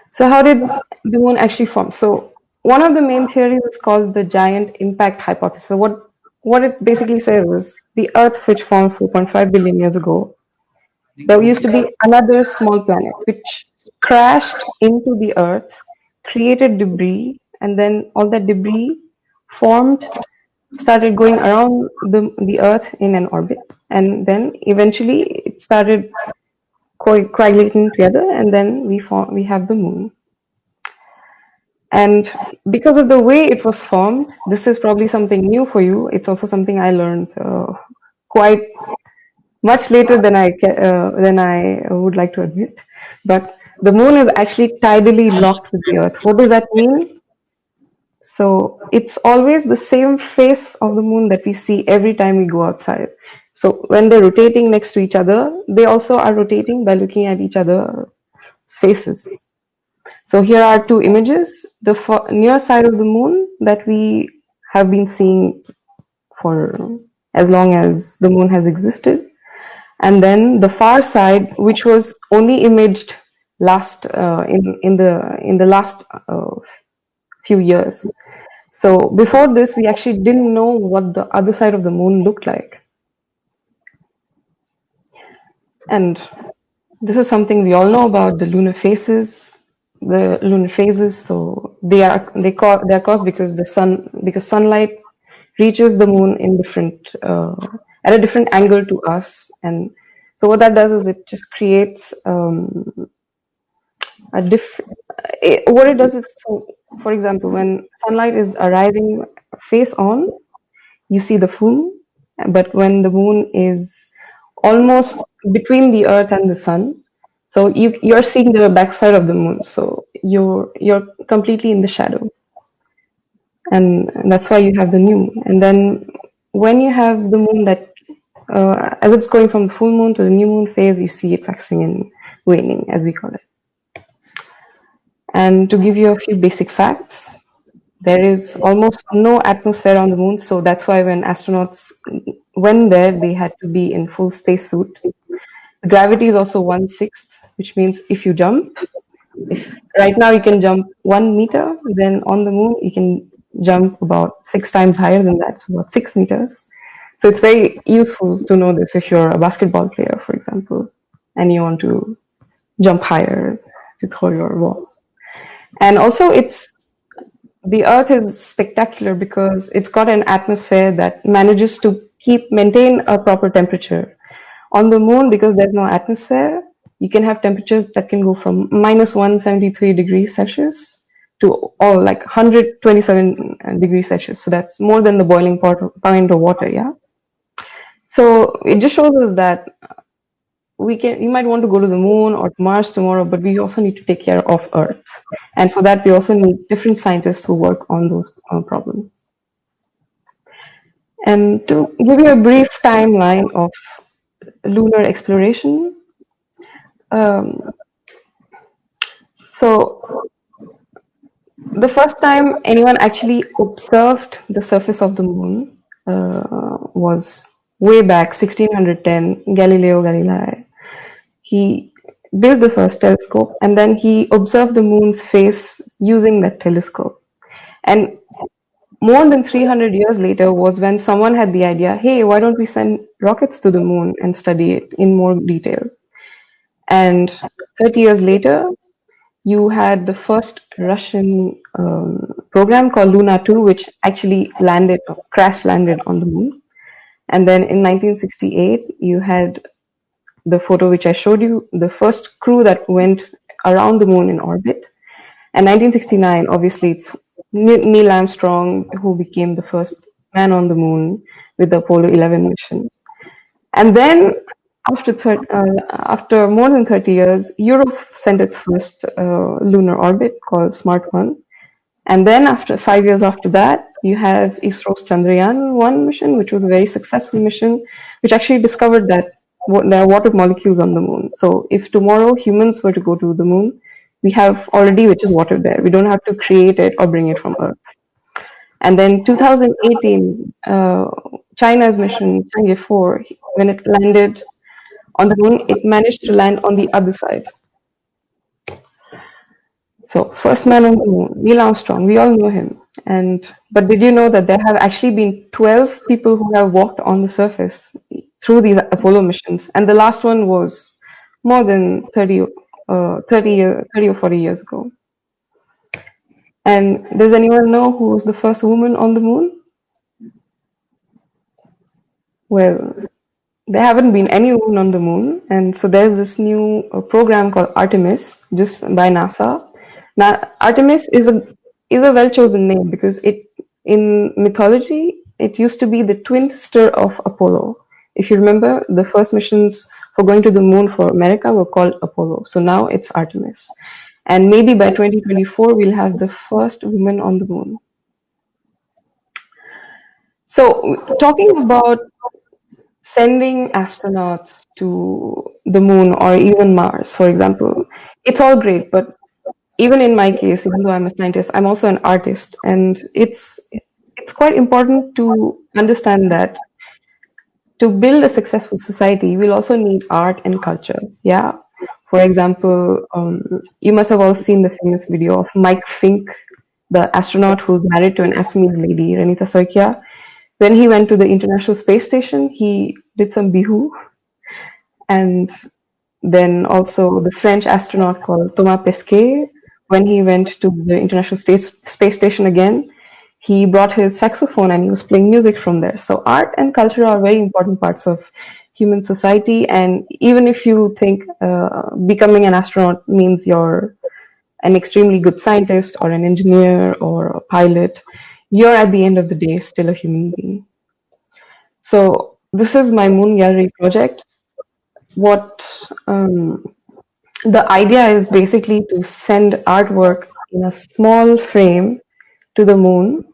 So how did the moon actually form? So one of the main theories is called the giant impact hypothesis. So what it basically says is the Earth, which formed 4.5 billion years ago, there used to be another small planet which crashed into the Earth, created debris, and then all that debris formed, started going around the Earth in an orbit, and then eventually it started coagulating together, and then we have the moon. And because of the way it was formed, this is probably something new for you. It's also something I learned quite much later than I would like to admit. But the moon is actually tidally locked with the Earth. What does that mean? So it's always the same face of the moon that we see every time we go outside. So when they're rotating next to each other, they also are rotating by looking at each other's faces. So here are two images. The near side of the moon that we have been seeing for as long as the moon has existed, and then the far side, which was only imaged last in the last few years. So before this, we actually didn't know what the other side of the moon looked like. And this is something we all know about, the lunar phases. The lunar phases, so they're caused because sunlight reaches the moon in at a different angle to us, and so what that does is it just creates a different. What it does is, so for example, when sunlight is arriving face on, you see the full moon, but when the moon is almost between the Earth and the sun, so you're seeing the backside of the moon, so you're completely in the shadow, and that's why you have the new moon. And then when you have the moon that as it's going from the full moon to the new moon phase, you see it waxing and waning, as we call it. And to give you a few basic facts, There is almost no atmosphere on the moon, so that's why when astronauts went there, they had to be in full spacesuit. Gravity is also 1/6, which means if you jump, if right now you can jump 1 meter, then on the moon you can jump about 6 times higher than that, so about 6 meters. So it's very useful to know this if you're a basketball player, for example, and you want to jump higher to throw your ball. And also the Earth is spectacular because it's got an atmosphere that manages to maintain a proper temperature. On the moon, because there's no atmosphere, you can have temperatures that can go from minus 173 degrees Celsius to all like 127 degrees Celsius. So that's more than the boiling point of water, yeah? So it just shows us that you might want to go to the moon or to Mars tomorrow, but we also need to take care of Earth. And for that, we also need different scientists who work on those problems. And to give you a brief timeline of lunar exploration, so the first time anyone actually observed the surface of the moon was way back 1610, Galileo Galilei. He built the first telescope and then he observed the moon's face using that telescope. And more than 300 years later was when someone had the idea, hey, why don't we send rockets to the moon and study it in more detail? And 30 years later, you had the first Russian program called Lunar 2, which actually crash landed on the moon. And then in 1968, you had the photo which I showed you, the first crew that went around the moon in orbit. And 1969, obviously, it's Neil Armstrong who became the first man on the moon with the Apollo 11 mission. And then after more than 30 years, Europe sent its first lunar orbit called Smart 1. And then after 5 years after that, you have ISRO's Chandrayaan-1 mission, which was a very successful mission, which actually discovered that there are water molecules on the moon. So if tomorrow humans were to go to the moon, we have already, which is water there. We don't have to create it or bring it from Earth. And then 2018, China's mission, Chang'e 4, when it landed on the moon, it managed to land on the other side. So first man on the moon, Neil Armstrong, we all know him. But did you know that there have actually been 12 people who have walked on the surface through these Apollo missions, and the last one was more than 30 or 40 years ago. And does anyone know who was the first woman on the moon? Well, there haven't been any women on the moon, and so there's this new program called Artemis, just by NASA. Now, Artemis is a well-chosen name because in mythology, it used to be the twin sister of Apollo. If you remember, the first missions for going to the moon for America were called Apollo. So now it's Artemis. And maybe by 2024, we'll have the first woman on the moon. So talking about sending astronauts to the moon or even Mars, for example, it's all great. But even in my case, even though I'm a scientist, I'm also an artist. And it's quite important to understand that to build a successful society, we'll also need art and culture. Yeah. For example, you must have all seen the famous video of Mike Fink, the astronaut who's married to an Assamese lady, Renita Soikia. When he went to the International Space Station, he did some bihu. And then also the French astronaut called Thomas Pesquet, when he went to the International Space Station again, he brought his saxophone and he was playing music from there. So art and culture are very important parts of human society. And even if you think becoming an astronaut means you're an extremely good scientist or an engineer or a pilot, you're at the end of the day still a human being. So this is my Moon Gallery project. What the idea is basically to send artwork in a small frame to the moon.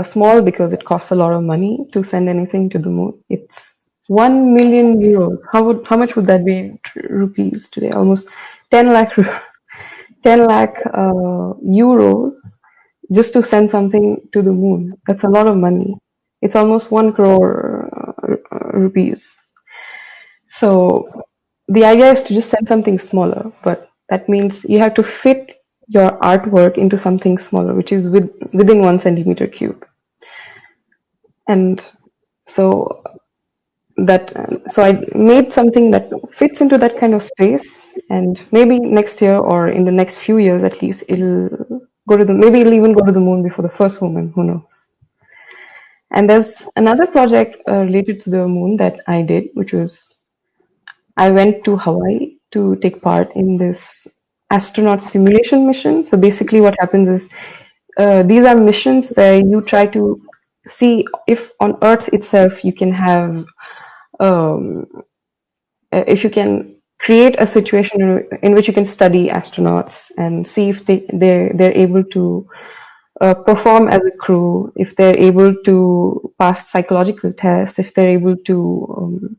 Small because it costs a lot of money to send anything to the moon. It's 1 million euros. How much would that be in rupees today? Almost 10 lakh euros just to send something to the moon. That's a lot of money. It's almost 1 crore rupees. So the idea is to just send something smaller, but that means you have to fit your artwork into something smaller, which is within 1 centimeter cube. And so I made something that fits into that kind of space, and maybe next year or in the next few years at least, maybe it'll even go to the moon before the first woman, who knows. And there's another project related to the moon that I did, which was I went to Hawaii to take part in this astronaut simulation mission. So basically what happens is these are missions where you try to see if on Earth itself you can have if you can create a situation in which you can study astronauts and see if they're able to perform as a crew, if they're able to pass psychological tests, if they're able to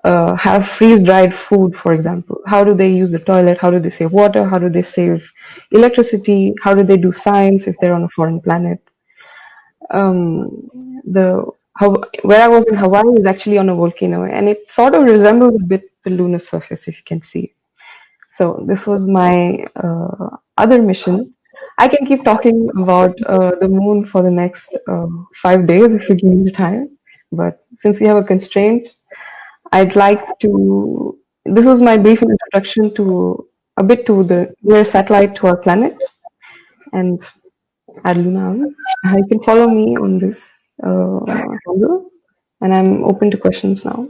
have freeze-dried food, for example. How do they use the toilet? How do they save water? How do they save electricity? How do they do science if they're on a foreign planet? Where I was in Hawaii is actually on a volcano, and it sort of resembles a bit the lunar surface, if you can see. So this was my other mission. I can keep talking about the moon for the next 5 days if you give me the time, but since we have a constraint, I'd like to. This was my brief introduction to the nearest satellite to our planet, and Lunar. You can follow me on this handle, and I'm open to questions now.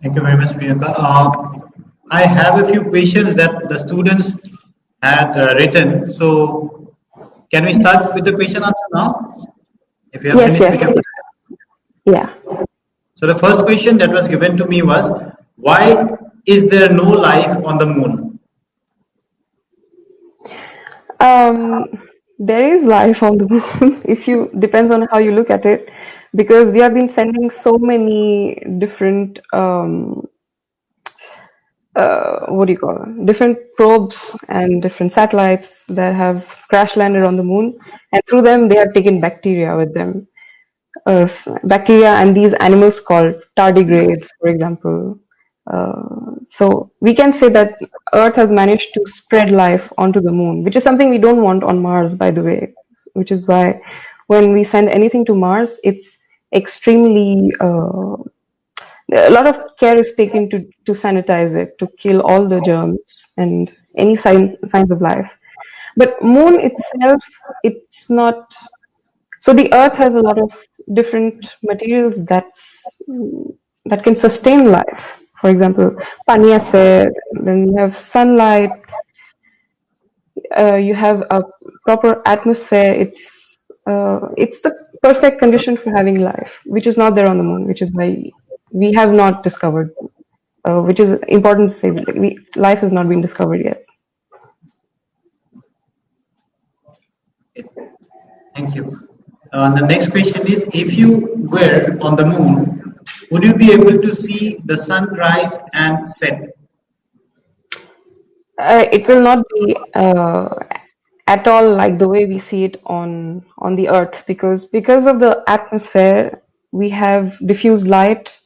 Thank you very much, Priyanka. I have a few questions that the students had written. So, can we start with the question answer now? If you have finished with your question. Yeah. So the first question that was given to me was, why is there no life on the moon? There is life on the moon. Depends on how you look at it, because we have been sending so many different different probes and different satellites that have crash landed on the moon, and through them they have taken bacteria with them. Bacteria and these animals called tardigrades, for example. So we can say that Earth has managed to spread life onto the moon, which is something we don't want on Mars, by the way, which is why when we send anything to Mars, it's extremely a lot of care is taken to sanitize it, to kill all the germs and any signs of life. But moon itself, it's not. So the Earth has a lot of different materials that can sustain life. For example, paniase, then you have sunlight, you have a proper atmosphere. It's the perfect condition for having life, which is not there on the moon, which is why we have not discovered, which is important to say, life has not been discovered yet. Thank you. The next question is, if you were on the moon, would you be able to see the sun rise and set? It will not be at all like the way we see it on the Earth, because of the atmosphere, we have diffused light,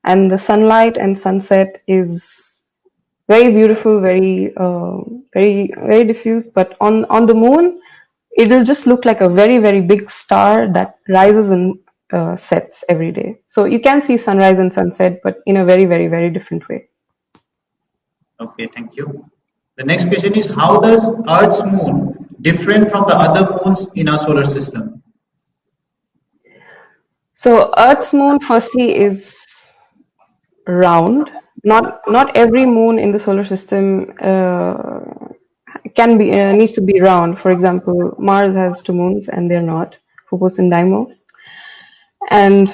and the sunlight and sunset is very beautiful, very very diffuse. But on the moon, it will just look like a very, very big star that rises and sets every day. So you can see sunrise and sunset, but in a very, very, very different way. Okay, thank you. The next question is, how does Earth's moon different from the other moons in our solar system? So Earth's moon, firstly, is round. Not every moon in the solar system needs to be round. For example, Mars has 2 moons and they're not, Phobos and Deimos. And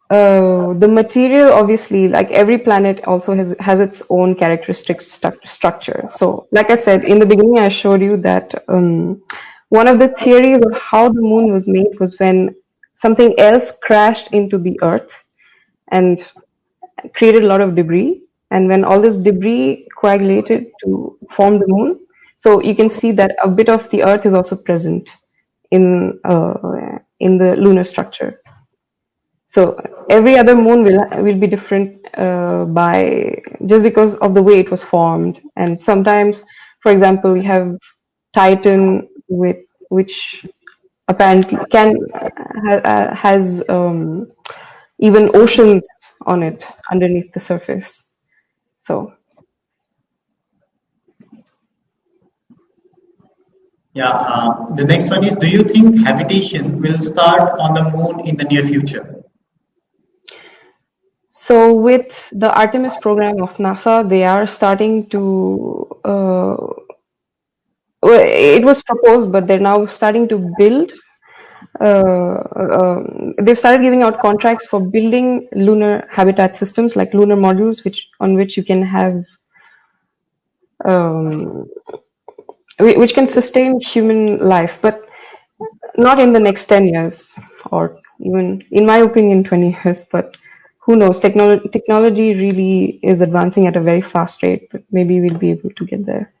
the material, obviously, like every planet also has its own characteristic structure. So like I said in the beginning, I showed you that one of the theories of how the moon was made was when something else crashed into the Earth and created a lot of debris. And when all this debris coagulated to form the moon, so you can see that a bit of the Earth is also present in the lunar structure. So every other moon will be different by just because of the way it was formed. And sometimes, for example, we have Titan, which apparently has even oceans on it underneath the surface. So Yeah, the next one is, do you think habitation will start on the moon in the near future? So with the Artemis program of NASA, they are starting to, it was proposed, but they're now starting to build. They've started giving out contracts for building lunar habitat systems, like lunar modules, on which you can have, which can sustain human life, but not in the next 10 years, or even, in my opinion, 20 years. But who knows? Technology really is advancing at a very fast rate, but maybe we'll be able to get there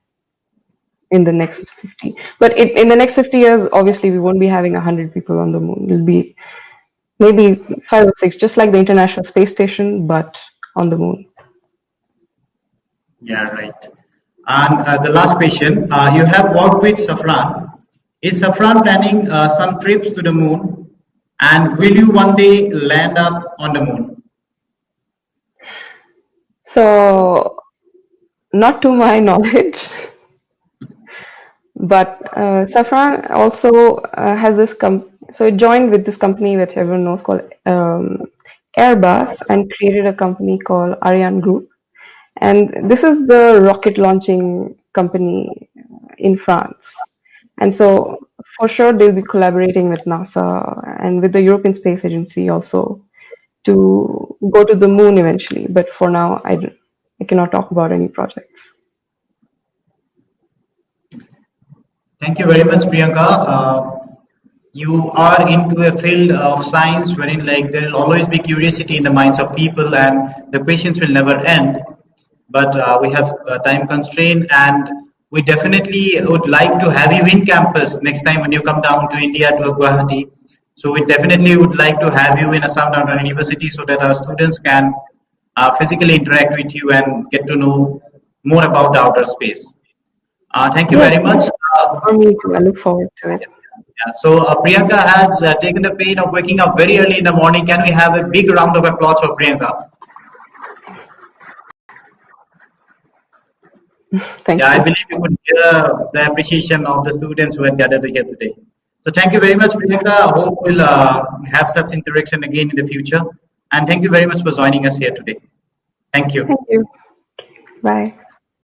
in the next 50. But in the next 50 years, obviously, we won't be having 100 people on the moon. It'll be maybe 5 or 6, just like the International Space Station, but on the moon. Yeah, right. And the last question, you have worked with Safran. Is Safran planning some trips to the moon? And will you one day land up on the moon? So, not to my knowledge, but Safran also has this so it joined with this company that everyone knows called Airbus, and created a company called Ariane Group. And this is the rocket launching company in France. And so for sure they'll be collaborating with NASA and with the European Space Agency also to go to the moon eventually. But for now, I cannot talk about any projects. Thank you very much, Priyanka. You are into a field of science wherein like there will always be curiosity in the minds of people and the questions will never end. But we have time constraint, and we definitely would like to have you in campus next time when you come down to India, to Guwahati. So we definitely would like to have you in Assam Downtown University so that our students can physically interact with you and get to know more about the outer space. Thank you very much. For me too, I look forward to it. Yeah, so Priyanka has taken the pain of waking up very early in the morning. Can we have a big round of applause for Priyanka? Thank you. I believe you could hear the appreciation of the students who had gathered here today. So thank you very much, Priyanka. I hope we'll have such interaction again in the future. And thank you very much for joining us here today. Thank you. Thank you. Bye.